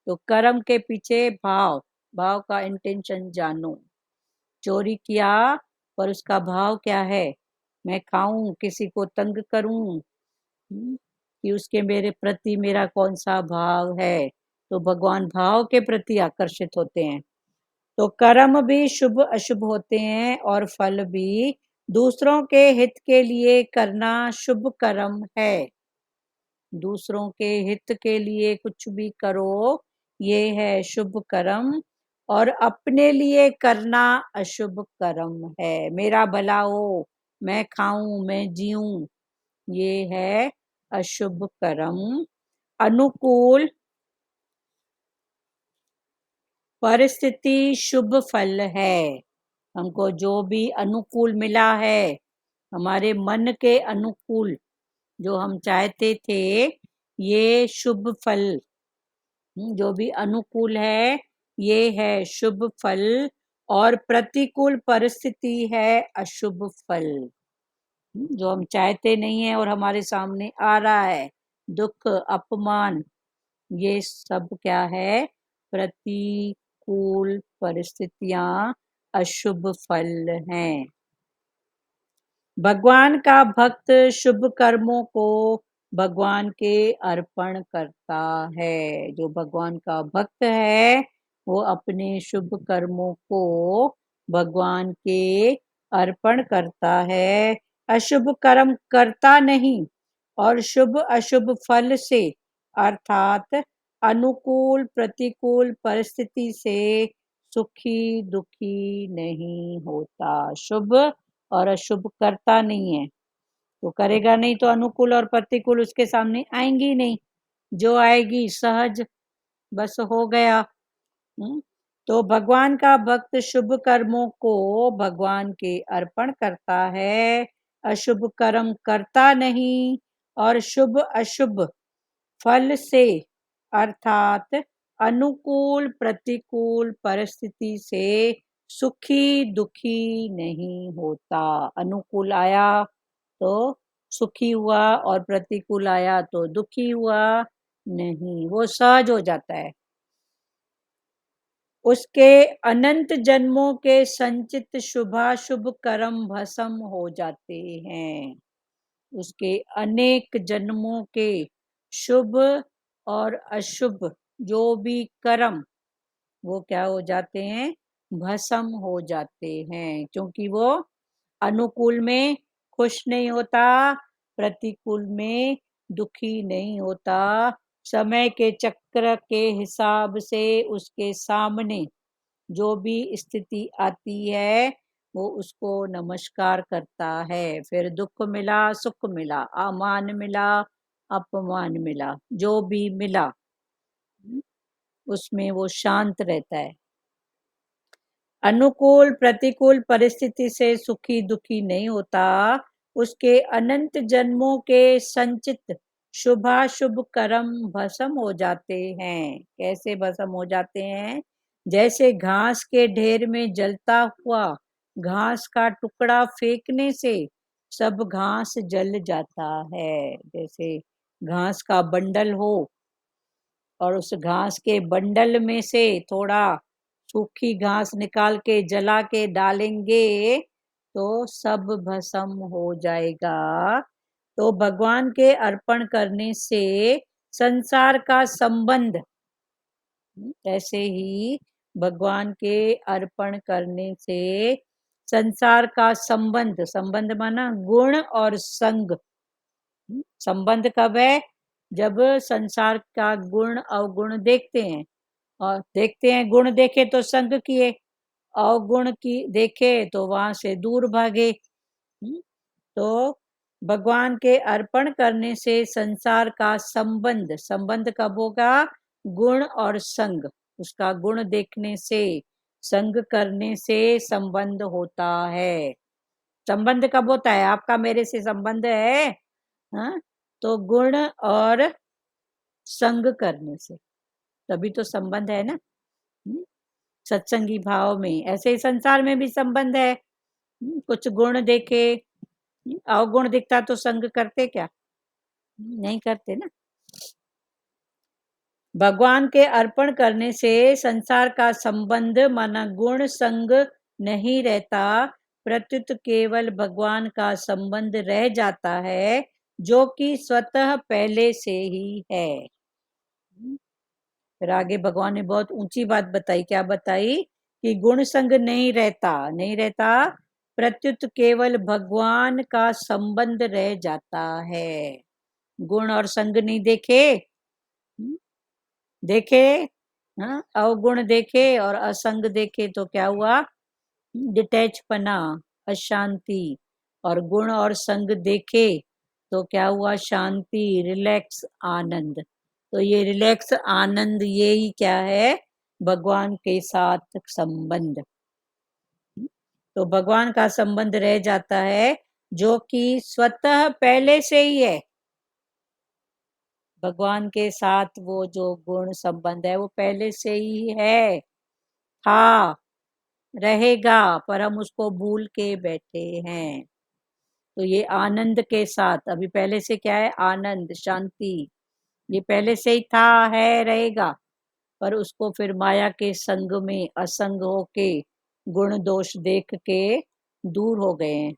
तो कर्म के पीछे भाव का इंटेंशन जानो। चोरी किया पर उसका भाव क्या है, मैं खाऊं, किसी को तंग करूं, कि उसके मेरे प्रति मेरा कौन सा भाव है। तो भगवान भाव के प्रति आकर्षित होते हैं। तो कर्म भी शुभ अशुभ होते हैं और फल भी दूसरों के हित के लिए करना शुभ कर्म है। दूसरों के हित के लिए कुछ भी करो, ये है शुभ कर्म, और अपने लिए करना अशुभ कर्म है। मेरा भला हो, मैं खाऊं, मैं जीऊं, ये है अशुभ कर्म। अनुकूल परिस्थिति शुभ फल है। हमको जो भी अनुकूल मिला है, हमारे मन के अनुकूल जो हम चाहते थे, ये शुभ फल, जो भी अनुकूल है ये है शुभ फल, और प्रतिकूल परिस्थिति है अशुभ फल। जो हम चाहते नहीं है और हमारे सामने आ रहा है, दुख अपमान, ये सब क्या है, प्रतिकूल परिस्थितियां अशुभ फल हैं। भगवान का भक्त शुभ कर्मों को भगवान के अर्पण करता है। जो भगवान का भक्त है वो अपने शुभ कर्मों को भगवान के अर्पण करता है, अशुभ कर्म करता नहीं, और शुभ अशुभ फल से अर्थात अनुकूल प्रतिकूल परिस्थिति से सुखी दुखी नहीं होता। शुभ और अशुभ करता नहीं है, तो करेगा नहीं तो अनुकूल और प्रतिकूल उसके सामने आएंगी नहीं, जो आएगी सहज, बस हो गया। तो भगवान का भक्त शुभ कर्मों को भगवान के अर्पण करता है, अशुभ कर्म करता नहीं, और शुभ अशुभ फल से अर्थात अनुकूल प्रतिकूल परिस्थिति से सुखी दुखी नहीं होता। अनुकूल आया तो सुखी हुआ और प्रतिकूल आया तो दुखी हुआ नहीं, वो सहज हो जाता है। उसके अनंत जन्मों के संचित शुभाशुभ कर्म भस्म हो जाते हैं। उसके अनेक जन्मों के शुभ और अशुभ जो भी कर्म वो क्या हो जाते हैं, भस्म हो जाते हैं, क्योंकि वो अनुकूल में खुश नहीं होता, प्रतिकूल में दुखी नहीं होता। समय के चक्र के हिसाब से उसके सामने जो भी स्थिति आती है वो उसको नमस्कार करता है। फिर दुख मिला सुख मिला, अमान मिला अपमान मिला, जो भी मिला उसमें वो शांत रहता है। अनुकूल प्रतिकूल परिस्थिति से सुखी दुखी नहीं होता। उसके अनंत जन्मों के संचित शुभाशुभ कर्म भस्म हो जाते हैं। कैसे भस्म हो जाते हैं? जैसे घास के ढेर में जलता हुआ घास का टुकड़ा फेंकने से सब घास जल जाता है। जैसे घास का बंडल हो और उस घास के बंडल में से थोड़ा सूखी घास निकाल के जला के डालेंगे तो सब भस्म हो जाएगा। तो भगवान के अर्पण करने से संसार का संबंध, ऐसे ही भगवान के अर्पण करने से संसार का संबंध, संबंध माना गुण और संग। संबंध कब है? जब संसार का गुण अवगुण देखते हैं, और देखते हैं गुण देखे तो संग किए, अवगुण की देखे तो वहां से दूर भागे। तो भगवान के अर्पण करने से संसार का संबंध, संबंध कब होगा? गुण और संग, उसका गुण देखने से, संग करने से संबंध होता है। संबंध कब होता है? आपका मेरे से संबंध है, हाँ, तो गुण और संग करने से, तभी तो संबंध है ना। सत्संगी भाव में, ऐसे ही संसार में भी संबंध है। कुछ गुण देखे, अवगुण दिखता तो संग करते क्या? नहीं करते ना। भगवान के अर्पण करने से संसार का संबंध माना गुण संग नहीं रहता, प्रत्युत केवल भगवान का संबंध रह जाता है, जो कि स्वतः पहले से ही है। फिर आगे भगवान ने बहुत ऊंची बात बताई। क्या बताई? कि गुण संग नहीं रहता, नहीं रहता, प्रत्युत केवल भगवान का संबंध रह जाता है। गुण और संग नहीं देखे, देखे, हाँ, अवगुण देखे और असंग देखे तो क्या हुआ? डिटैचपना, अशांति। और गुण और संग देखे तो क्या हुआ? शांति, रिलैक्स, आनंद। तो ये रिलैक्स आनंद, ये ही क्या है? भगवान के साथ संबंध। तो भगवान का संबंध रह जाता है, जो कि स्वतः पहले से ही है। भगवान के साथ वो जो गुण संबंध है वो पहले से ही है, था, रहेगा, पर हम उसको भूल के बैठे हैं। तो ये आनंद के साथ, अभी पहले से क्या है? आनंद, शांति, ये पहले से ही था, है, रहेगा, पर उसको फिर माया के संग में असंग होके गुण दोष देख के दूर हो गए हैं।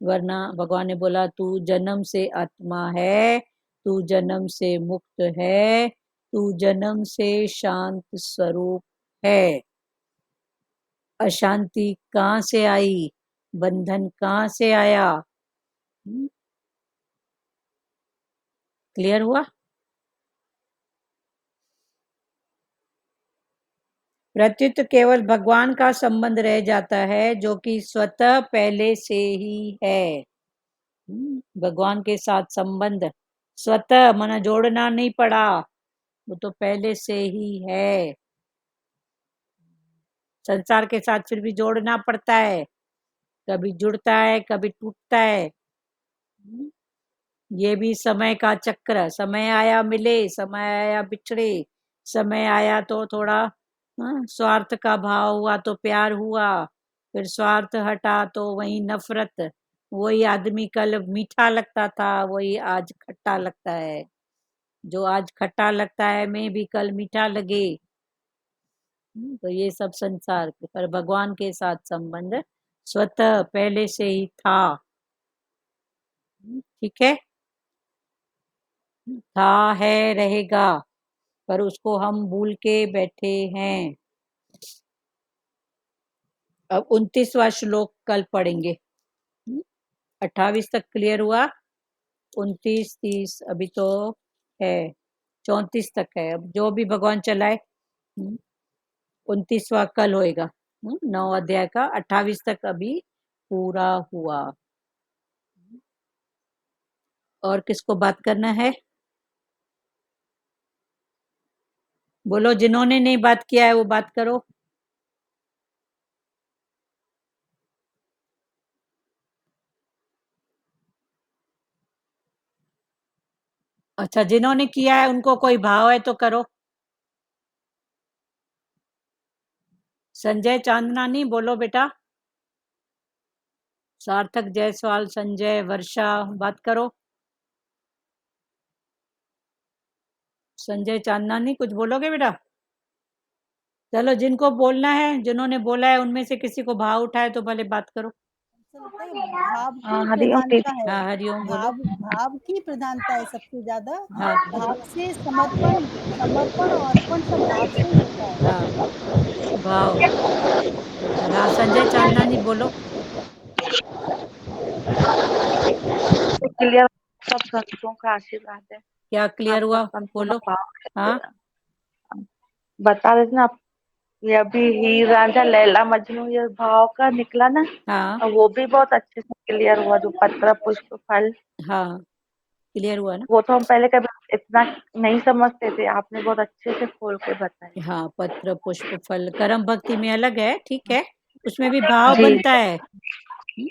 वरना भगवान ने बोला तू जन्म से आत्मा है, तू जन्म से मुक्त है, तू जन्म से शांत स्वरूप है। अशांति कहाँ से आई? बंधन कहाँ से आया? क्लियर हुआ? प्रत्युत केवल भगवान का संबंध रह जाता है, जो कि स्वतः पहले से ही है। भगवान के साथ संबंध स्वतः, माना जोड़ना नहीं पड़ा, वो तो पहले से ही है। संसार के साथ फिर भी जोड़ना पड़ता है, कभी जुड़ता है कभी टूटता है। ये भी समय का चक्र, समय आया मिले, समय आया बिछड़े, समय आया तो थोड़ा हाँ, स्वार्थ का भाव हुआ तो प्यार हुआ, फिर स्वार्थ हटा तो वही नफरत। वही आदमी कल मीठा लगता था, वही आज खट्टा लगता है। जो आज खट्टा लगता है मैं भी कल मीठा लगे। तो ये सब संसार के, पर भगवान के साथ संबंध स्वतः पहले से ही था। ठीक है, था है रहेगा, पर उसको हम भूल के बैठे हैं। अब 29वां श्लोक कल पढ़ेंगे। 28 तक क्लियर हुआ, 29 30 अभी तो है, 34 तक है। अब जो भी भगवान चलाए। 29वां कल होएगा। 9 अध्याय का 28 तक अभी पूरा हुआ। और किसको बात करना है? बोलो, जिन्होंने नहीं बात किया है वो बात करो। अच्छा, जिन्होंने किया है उनको कोई भाव है तो करो। संजय चांदनानी बोलो बेटा। सार्थक जायसवाल, संजय, वर्षा, बात करो। संजय चांदनानी कुछ बोलोगे बेटा? चलो, जिनको बोलना है, जिन्होंने बोला है उनमें से किसी को भाव उठाए तो भले बात करो। ऐसा लगता है भाव की हरिओम प्रधानता है। हाँ, हरिओम बोलो। भाव की प्रधानता है सबसे ज्यादा। हाँ भाव से समर्पण, समर्पण और अर्पण सब भाव से ही होता है। हाँ, भाव ऊपर। हाँ, संजय चांदनानी बोलो। क्लियर, सब संतों का आशीर्वाद है। क्या क्लियर आप हुआ? सब संतों बोलो। का भाव हाँ बता रहे थे ना आप, ये अभी हीर रांझा लैला मजनू ये भाव का निकला ना, हाँ और वो भी बहुत अच्छे से क्लियर हुआ, जो पत्र पुष्प फल, हाँ, क्लियर हुआ ना। वो तो हम पहले कभी इतना नहीं समझते थे, आपने बहुत अच्छे से खोल के बताया। हाँ, पत्र पुष्प फल कर्म भक्ति में अलग है, ठीक है, उसमें भी भाव जी बनता है। जी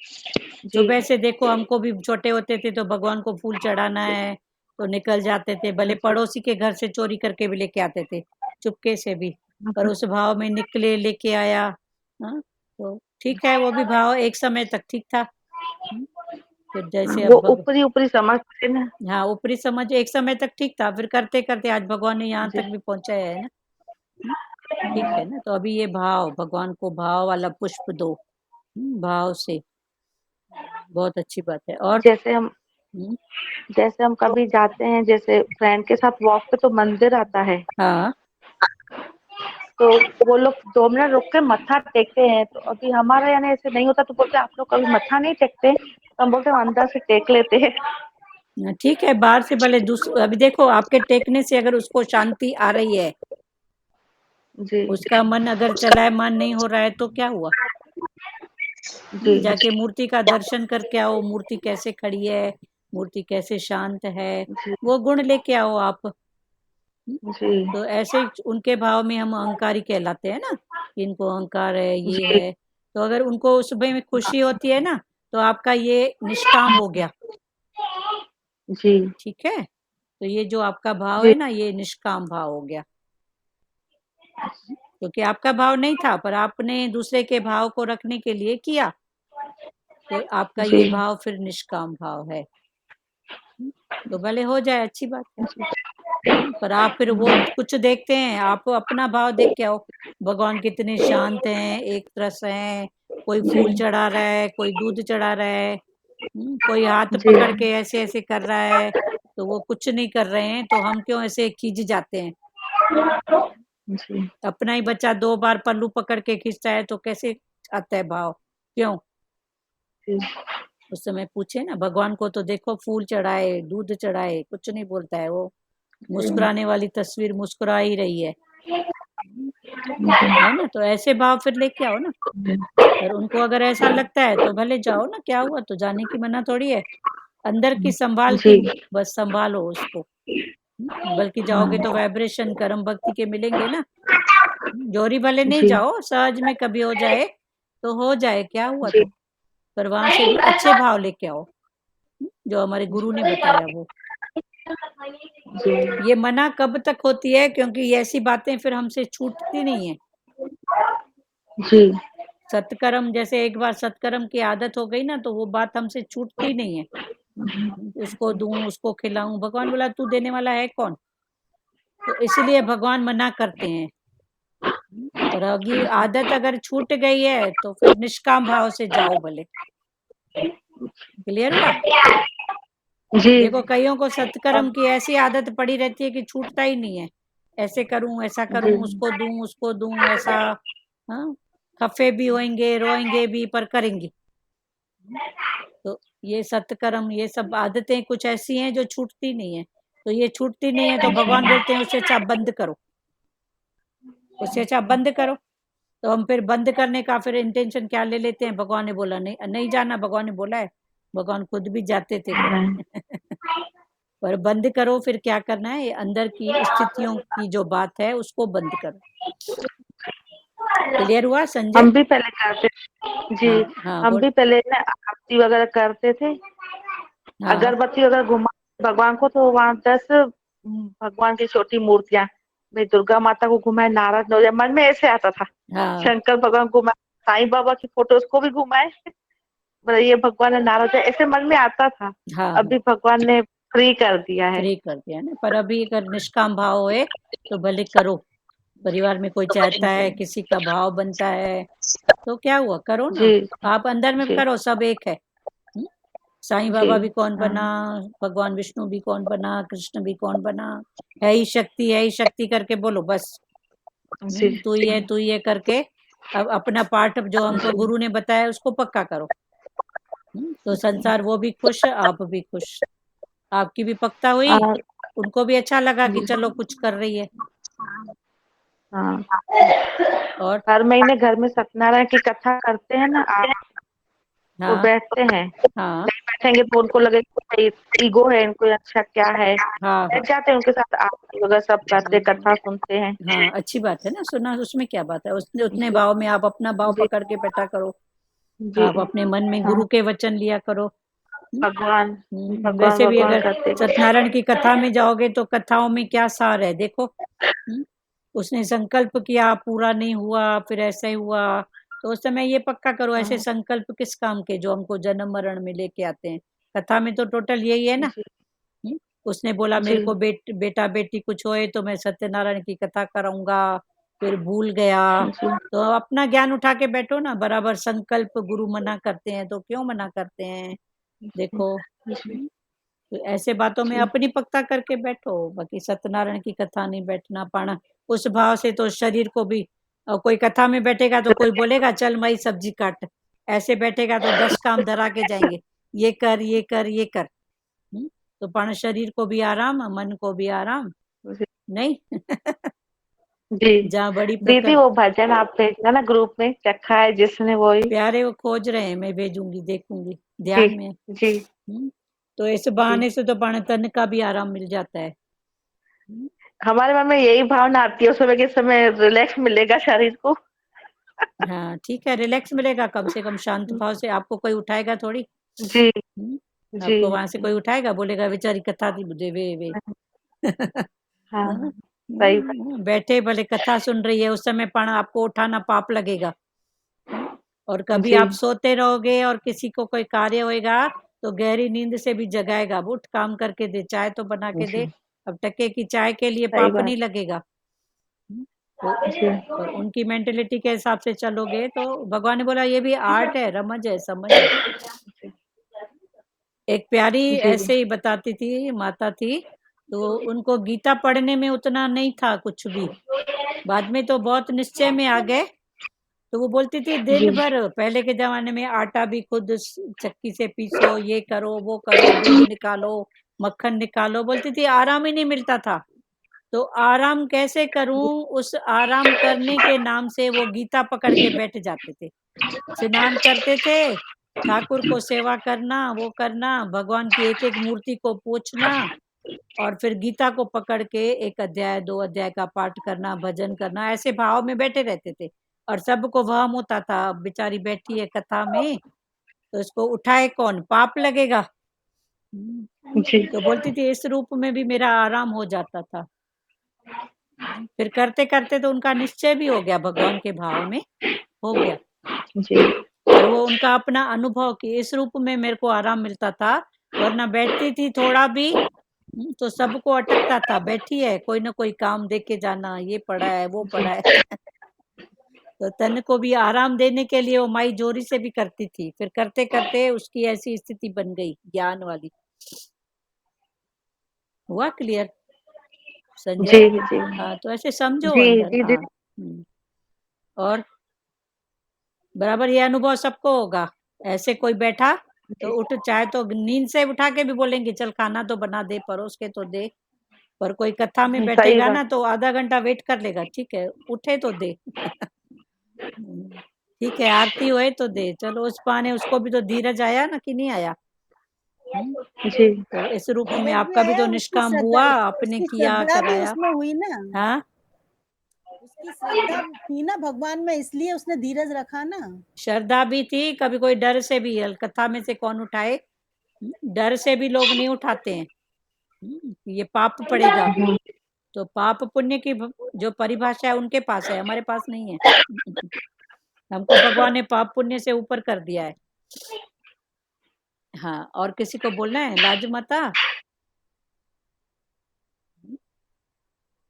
सुबह से देखो, हमको भी छोटे होते थे तो भगवान को फूल चढ़ाना है तो निकल जाते थे, भले पड़ोसी के घर से चोरी करके भी लेके आते थे, चुपके से भी, पर उस भाव में निकले, लेके आया। हाँ, तो ठीक है, वो भी भाव एक समय तक ठीक था। फिर जैसे वो अब ऊपरी ऊपरी समझते ना। हाँ, ऊपरी समझ एक समय तक ठीक था, फिर करते करते आज भगवान ने यहाँ जी तक भी पहुंचाया है ना। ठीक है ना, तो अभी ये भाव, भगवान को भाव वाला पुष्प दो। भाव से, बहुत अच्छी बात है। और जैसे हम हम्म, जैसे हम कभी जाते हैं, जैसे फ्रेंड के साथ वॉक पे, तो मंदिर आता है, हाँ तो वो लोग 2 मिनट रुक के मत्था टेकते हैं। तो अभी हमारे यहाँ ऐसे नहीं होता, तो बोलते आप लोग कभी मत्था नहीं टेकते? तो हम बोलते हम अंदर से टेक लेते हैं। ठीक है, बाहर से भले अभी देखो, आपके टेकने से अगर उसको शांति आ रही है, जी उसका मन अगर चला है, मन नहीं हो रहा है तो क्या हुआ? जी जाके मूर्ति का दर्शन करके आओ, मूर्ति कैसे खड़ी है, मूर्ति कैसे शांत है, जी वो गुण लेके आओ आप। जी तो ऐसे उनके भाव में हम अहंकारी कहलाते हैं ना, इनको अहंकार है, ये जी है। तो अगर उनको सुबह में खुशी होती है ना, तो आपका ये निष्काम हो गया। जी ठीक है, तो ये जो आपका भाव जी है ना, ये निष्काम भाव हो गया, क्योंकि आपका भाव नहीं था, पर आपने दूसरे के भाव को रखने के लिए किया, तो आपका जी ये भाव फिर निष्काम भाव है। तो भले हो जाए, अच्छी बात है। पर आप फिर वो कुछ देखते हैं, आप अपना भाव देख के आओ, भगवान कितने शांत हैं, एक रस हैं, कोई फूल चढ़ा रहा है, कोई दूध चढ़ा रहा है, कोई हाथ जी पकड़ के ऐसे ऐसे कर रहा है, तो वो कुछ नहीं कर रहे हैं, तो हम क्यों ऐसे खींच जाते हैं? जी अपना ही बच्चा 2 बार पल्लू पकड़ के खींचता है तो कैसे आता है भाव? क्यों? जी उस समय पूछे ना, भगवान को तो देखो, फूल चढ़ाए, दूध चढ़ाए, कुछ नहीं बोलता है वो, मुस्कुराने वाली तस्वीर मुस्कुरा ही रही है ना। तो ऐसे भाव फिर लेके आओ ना। पर उनको अगर ऐसा लगता है तो भले जाओ ना, क्या हुआ, तो जाने की मना थोड़ी है। अंदर की संभाल जी की, बस संभालो उसको। बल्कि जाओगे तो वाइब्रेशन कर्म भक्ति के मिलेंगे ना। जोरी भले नहीं जी जाओ, सहज में कभी हो जाए तो हो जाए, क्या हुआ जी तो। पर वहां से भी अच्छे भाव लेके आओ, जो हमारे गुरु ने बताया वो। जी ये मना कब तक होती है? क्योंकि ये ऐसी बातें फिर हमसे छूटती नहीं है। जी सत्कर्म, जैसे एक बार सत्कर्म की आदत हो गई ना तो वो बात हमसे छूटती नहीं है। उसको दूं, उसको खिलाऊं, भगवान बोला तू देने वाला है कौन? तो इसलिए भगवान मना करते हैं। और अगर आदत अगर छूट गई है तो फिर निष्काम भाव से जाओ भले। क्लियर हुआ? जी देखो कईयों को सत्कर्म की ऐसी आदत पड़ी रहती है कि छूटता ही नहीं है। ऐसे करूं, ऐसा करूं, उसको दूं, ऐसा। हाँ, खफे भी होंगे, रोएंगे भी, पर करेंगे। तो ये सत्कर्म, ये सब आदतें कुछ ऐसी हैं जो छूटती नहीं है। तो ये छूटती नहीं है तो भगवान बोलते हैं उससे अच्छा बंद करो, उससे अच्छा बंद करो। तो हम फिर बंद करने का फिर इंटेंशन क्या ले लेते हैं? भगवान ने बोला नहीं, नहीं जाना, भगवान ने बोला है। भगवान खुद भी जाते थे कभी। पर बंद करो, फिर क्या करना है? अंदर की स्थितियों की जो बात है उसको बंद करो। क्लियर हुआ संजय? हम भी पहले करते जी हाँ हाँ हम बोल। भी पहले ना आरती वगैरह करते थे, हाँ अगरबत्ती वगैरह घुमा भगवान को, तो वहाँ 10 भगवान की छोटी मूर्तियां, मैं दुर्गा माता को घुमाए, नाराज न हो जाए, मन में ऐसे आता था। हाँ शंकर भगवान को घुमाए, साईं बाबा की फोटोज को भी घुमाए, मतलब ये भगवान ने नाराज है, ऐसे मन में आता था। हाँ अभी भगवान ने फ्री कर दिया है। फ्री कर दिया ना। पर अभी अगर निष्काम भाव होए तो भले करो। परिवार में कोई चाहता है, किसी का भाव बनता है तो क्या हुआ, करो ना। जी आप अंदर में जी करो, सब एक है। हम्म? साईं जी बाबा भी कौन हाँ बना, भगवान विष्णु भी कौन बना, कृष्ण भी कौन बना, है ही शक्ति, है ही शक्ति करके बोलो बस। जी तू ही है करके अब अपना पाठ जो हमको गुरु ने बताया उसको पक्का करो। तो संसार वो भी खुश, आप भी खुश। आपकी भी पक्का हुई, और उनको भी अच्छा लगा कि चलो कुछ कर रही है। हाँ, और हर महीने घर में सत्यनारायण की कथा करते हैं ना आप, वो हाँ बैठते हैं, हाँ बैठेंगे तो उनको लगेगा ईगो है इनको, अच्छा क्या है, हाँ हाँ बैठ जाते हैं उनके साथ, आरती वगैरह सब करते, कथा सुनते हैं। हाँ, अच्छी बात है ना, सुना, उसमें क्या बात है? उतने भाव में आप अपना भाव जी पकड़ के बैठा करो। जी आप अपने मन में हाँ गुरु के वचन लिया करो। भगवान भगवान वैसे भी भगवान अगर करते। सत्यनारायण की कथा में जाओगे तो कथाओं में क्या सार है देखो। उसने संकल्प किया, पूरा नहीं हुआ, फिर ऐसे हुआ। तो उस समय ये पक्का करो, ऐसे हाँ संकल्प किस काम के जो हमको जन्म मरण में लेके आते हैं। कथा में तो टोटल यही है ना। जी उसने बोला जी मेरे को बेटा बेटी कुछ होए तो मैं सत्यनारायण की कथा कराऊंगा, फिर भूल गया। जी तो अपना ज्ञान उठा के बैठो ना, बराबर संकल्प गुरु मना करते हैं तो क्यों मना करते हैं? देखो। जी तो ऐसे बातों में जी अपनी पक्का करके बैठो, बाकी सत्यनारायण की कथा नहीं बैठना पाना। उस भाव से तो शरीर को भी कोई कथा में बैठेगा तो कोई बोलेगा चल मई सब्जी काट, ऐसे बैठेगा तो 10 काम धरा के जाएंगे, ये कर ये कर ये कर। तो पाण शरीर को भी आराम, मन को भी आराम जी नहीं। जी। जहाँ बड़ी दीदी प्रकृति वो भजन आप भेजना ना ग्रुप में, रखा है जिसने, वही। प्यारे वो खोज रहे हैं, मैं भेजूंगी, देखूंगी, जी ध्यान में। जी तो इस जी बहाने से तो पाण तन का भी आराम मिल जाता है। हमारे मन में यही भावना आती है उस समय, के समय रिलैक्स मिलेगा शरीर को। हाँ ठीक है, रिलैक्स मिलेगा कम से कम, शांत भाव से। आपको कोई उठाएगा थोड़ी। जी हम्म, जी आपको वहां से कोई उठाएगा, बोलेगा बेचारी कथा थी मुझे वे। हाँ हाँ, सही। बैठे भले कथा सुन रही है, उस समय पण आपको उठाना पाप लगेगा। और कभी जी आप सोते रहोगे और किसी को कोई कार्य होएगा तो गहरी नींद से भी जगाएगा, उठ काम करके दे, चाय तो बना के दे। जी अब टके की चाय के लिए सही पाप बात। नहीं लगेगा। तो जी और उनकी मेंटेलिटी के हिसाब से चलोगे तो भगवान ने बोला ये भी आर्ट है, रमज है, समझ है। एक प्यारी जी ऐसे ही बताती थी, माता थी, तो उनको गीता पढ़ने में उतना नहीं था कुछ भी, बाद में तो बहुत निश्चय में आ गए। तो वो बोलती थी दिन जी भर, पहले के जमाने में आटा भी खुद चक्की से पीसो, ये करो वो करो, दूध निकालो, मक्खन निकालो, बोलती थी आराम ही नहीं मिलता था। तो आराम कैसे करूं, उस आराम करने के नाम से वो गीता पकड़ के बैठ जाते थे। स्नान करते थे, ठाकुर को सेवा करना, वो करना, भगवान की एक एक मूर्ति को पोछना, और फिर गीता को पकड़ के 1 अध्याय 2 अध्याय का पाठ करना, भजन करना, ऐसे भाव में बैठे रहते थे। और सबको वहम होता था बेचारी बैठी है कथा में तो इसको उठाए कौन, पाप लगेगा। जी तो बोलती थी इस रूप में भी मेरा आराम हो जाता था। फिर करते करते तो उनका निश्चय भी हो गया, भगवान के भाव में हो गया। जी पर वो उनका अपना अनुभव कि इस रूप में मेरे को आराम मिलता था, वरना बैठती थी थोड़ा भी तो सबको अटकता था, बैठी है कोई ना कोई काम दे के जाना, ये पड़ा है वो पड़ा है। तो तन को भी आराम देने के लिए वो माई जोरी से भी करती थी, फिर करते करते उसकी ऐसी स्थिति बन गई ज्ञान वाली। हुआ क्लियर संजय? जी जी हाँ, तो ऐसे समझो जी अंदर। जी हाँ दीदी और बराबर ये अनुभव सबको होगा। ऐसे कोई बैठा तो उठ, चाहे तो नींद से उठा के भी बोलेंगे चल खाना तो बना दे, परोस के तो दे। पर कोई कथा में सही बैठेगा बात ना तो आधा घंटा वेट कर लेगा, ठीक है उठे तो दे। ठीक है आरती होए तो दे, चलो उस बहाने उसको भी तो धीरज आया ना कि नहीं आया। जी तो इस रूप में धीरज भी आपका भी आया, तो उसकी निष्काम श्रद्धा, हुआ, आपने उसकी किया श्रद्धा भी कराया। उसमें हुई ना, हाँ उसकी श्रद्धा थी ना भगवान में, इसलिए उसने धीरज रखा ना। श्रद्धा भी थी, कभी कोई डर से भी, कथा में से कौन उठाए, डर से भी लोग नहीं उठाते हैं। ये पाप पड़ेगा, तो पाप पुण्य की जो परिभाषा है उनके पास है, हमारे पास नहीं है। हमको भगवान ने पाप पुण्य से ऊपर कर दिया है। हाँ और किसी को बोलना है लाज माता?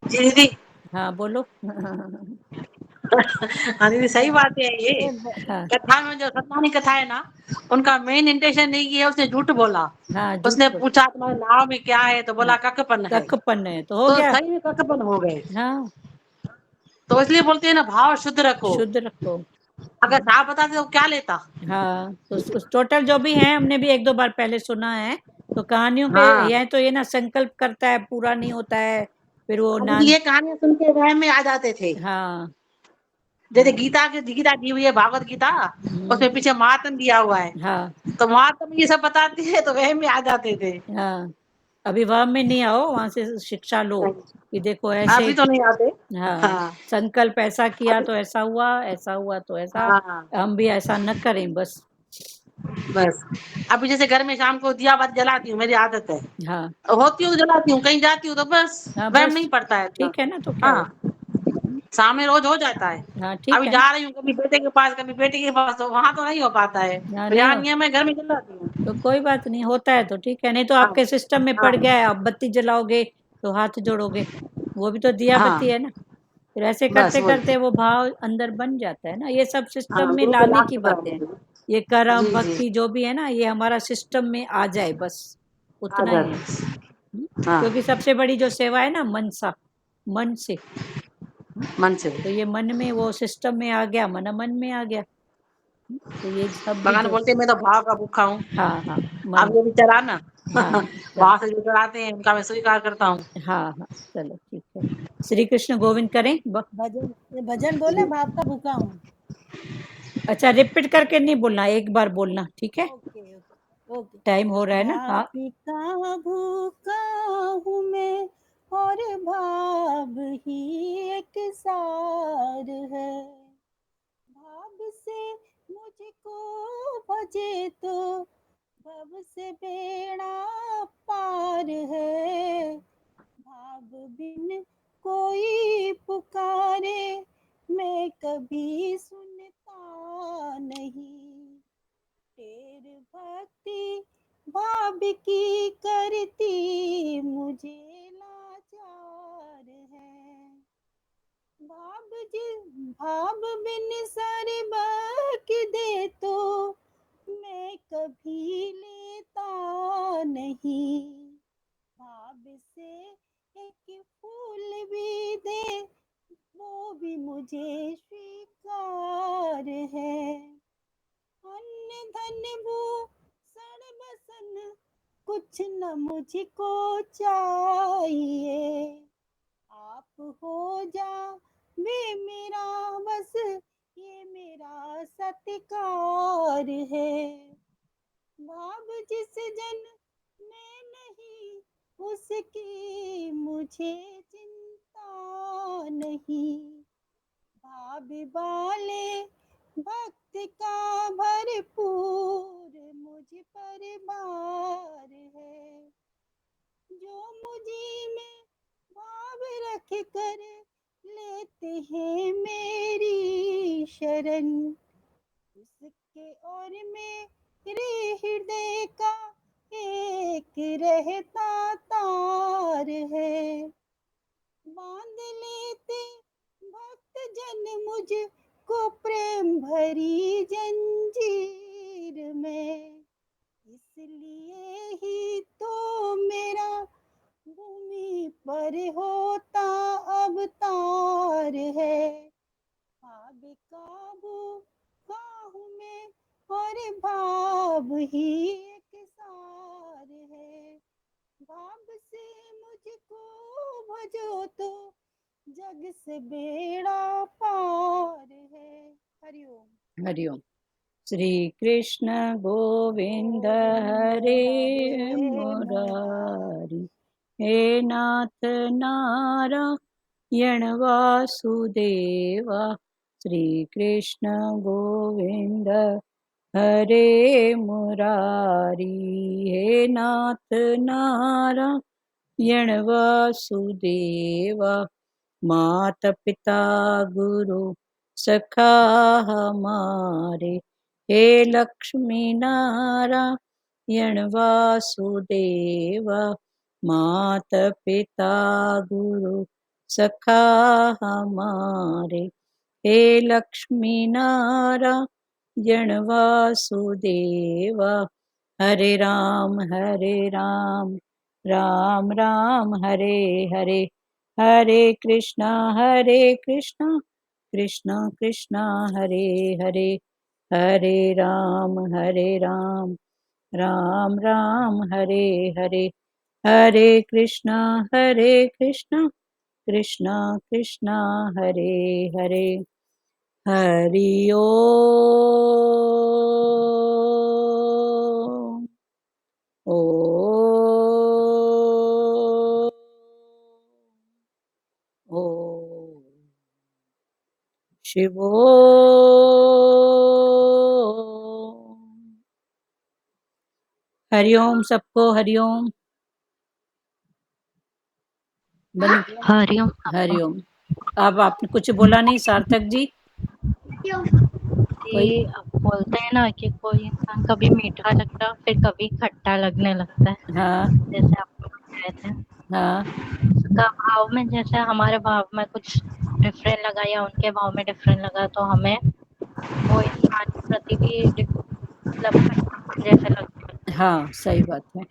जी दीदी। हाँ बोलो। हाँ दीदी सही बात है ये। हाँ कथा में जो सत्यानी कथा है ना, उनका मेन इंटेंशन नहीं किया, उसने झूठ बोला। हाँ उसने झूठ बोल, पूछा तुम्हारे नाव में क्या है, तो बोला हाँ ककपन है, कखपन है तो हो तो गया। सही में ककपन हो गए। हाँ तो इसलिए बोलते हैं ना भाव शुद्ध रखो। शुद्ध रखो। अगर साफ बताते तो क्या लेता। हाँ तो उस टोटल जो भी है, हमने भी एक दो बार पहले सुना है, तो कहानियों पे हाँ यह तो ये ना संकल्प करता है पूरा नहीं होता है, फिर वो अब नान। ये कहानियां सुन के वहम में आ जाते थे। हाँ जैसे हाँ गीता दी हुई है, भागवत गीता, उसमें पीछे महात्म दिया हुआ है, हाँ तो महात्म ये सब बताते है तो वहम में आ जाते थे। हाँ अभी वह में नहीं आओ, वहां से शिक्षा लो कि देखो ऐसे। अभी तो नहीं आते। हाँ हाँ संकल्प ऐसा किया अभी तो ऐसा हुआ, ऐसा हुआ तो ऐसा, हाँ हम भी ऐसा न करें बस। बस। अभी जैसे घर में शाम को दिया बात जलाती हूँ, मेरी आदत है, हाँ होती हूँ जलाती हूँ, कहीं जाती हूँ तो बस हाँ वहम बस नहीं पड़ता है इतना। ठीक है ना, तो क्या हाँ हुआ। सामने रोज हो जाता है। हाँ ठीक अभी है ना, जा रही हूँ कभी बेटे के पास कभी बेटी के पास, तो वहां तो नहीं हो पाता है, हाँ तो नहीं यहाँ हो नियम है घर में जलाती हूँ। तो कोई बात नहीं, होता है तो ठीक है, नहीं तो हाँ आपके सिस्टम में हाँ पड़ गया है, आप बत्ती जलाओगे तो हाथ जोड़ोगे, वो भी तो दिया बत्ती हाँ है ना। फिर ऐसे बस करते वही। करते वो भाव अंदर बन जाता है ना, ये सब सिस्टम हाँ में गुरु के लाने की लास्ट बातें हैं। पर। ये कर्म जी जी भक्ति जो भी है ना, ये हमारा सिस्टम में आ जाए बस, आ उतना ही है। जाते। हाँ क्योंकि सबसे बड़ी जो सेवा है ना मनसा, मन से, मन से। तो ये मन में वो सिस्टम में आ गया, मन में आ गया, तो ये सब भी भगवान जो। बोलते हैं, मैं तो भाव का भूखा हूँ। हाँ हाँ आप मन। ये भी चढ़ाना। हाँ चल, भाव से जो चढ़ाते हैं उनका मैं स्वीकार करता हूँ। हाँ हाँ चलो ठीक है। श्री कृष्ण गोविंद करें भजन, ये भजन बोले भाव का भूखा हूँ। अच्छा रिपीट करके नहीं बोलना, एक बार बोलना, ठीक है, ओके ओके ओके। टाइम हो रहा है ना। हाँ भाव का भूखा हूँ मैं, और भाव ही एक सार है। भाव से मुझको भजे तो भव से बेड़ा पार है। भाव बिन कोई पुकारे, मैं कभी सुनता नहीं। ढेर भक्ति भाव की करती, मुझे लाचार है। भाव बिन सारे बाकी दे तो, मैं कभी लेता नहीं। भाव से एक फूल भी दे, वो भी मुझे स्वीकार है। अन्न धन भूषण बसन, कुछ न मुझको चाहिए। आप हो जा वे मेरा बस, ये मेरा सत्कार है। भाव जिस जन में नहीं, उसकी मुझे चिंता नहीं। भाव वाले भक्त का भरपूर मुझ पर भार है। जो मुझी में भाव रख रख कर लेते हैं मेरी शरण, उसके और मेरे हृदय का एक रहता तार है, बांध लेते भक्त जन मुझको प्रेम भरी जंजीर में, इसलिए ही तो मेरा भूमि पर होता अवतार है, बेकाबू काहू में और भाव ही एक सार है, भाव से मुझको भजो तो जग से बेड़ा पार है। हरिओम। हरिओम। श्री कृष्ण गोविंद हरे मुरारी, हे नाथ नारायण वासुदेवा, श्री कृष्ण गोविंद हरे मुरारी, हे नाथ नारायण वासुदेवा, माता पिता गुरु सखा हमारे, हे लक्ष्मी नारायण वासुदेवा, माता पिता गुरु सखा हमारे, हे लक्ष्मी नारायण वासुदेवा, हरे राम राम राम हरे हरे, हरे कृष्णा कृष्णा कृष्णा हरे हरे, हरे राम राम राम हरे हरे, हरे कृष्णा कृष्णा कृष्णा हरे हरे, हरि ओम शिवो हरिओम सबको, हरिओम। हरिओम। हरिओम। अब आपने कुछ बोला नहीं सार्थक जी? कोई अब बोलते हैं ना कि कोई इंसान कभी मीठा लगता फिर कभी खट्टा लगने लगता है, हाँ जैसे आप कहे थे हाँ उसका भाव में, जैसे हमारे भाव में कुछ डिफरेंट लगा या उनके भाव में डिफरेंट लगा तो हमें वो इंसान के प्रति भी मतलब खट्टापन जैसे लगने लगता है। हाँ सही बात है।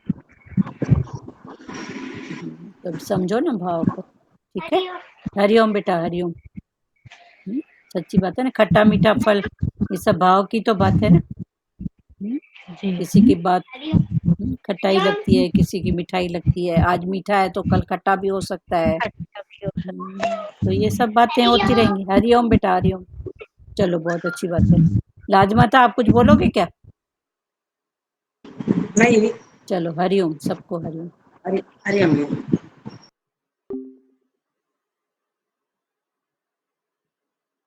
तो समझो ना भाव को, ठीक है। हरिओम बेटा, हरिओम। सच्ची बात है ना, खट्टा मीठा फल, ये सब भाव की तो बात है ना। जी किसी की बात खट्टाई लगती है, किसी की मिठाई लगती है, आज मीठा है तो कल खट्टा भी हो सकता है। खट्टा भी हो सकता है। तो ये सब बातें होती रहेंगी। हरिओम बेटा, हरिओम। चलो बहुत अच्छी बात है। लाजमाता आप कुछ बोलोगे क्या? नहीं। चलो हरिओम सबको, हरिओम। हरि हरिओम।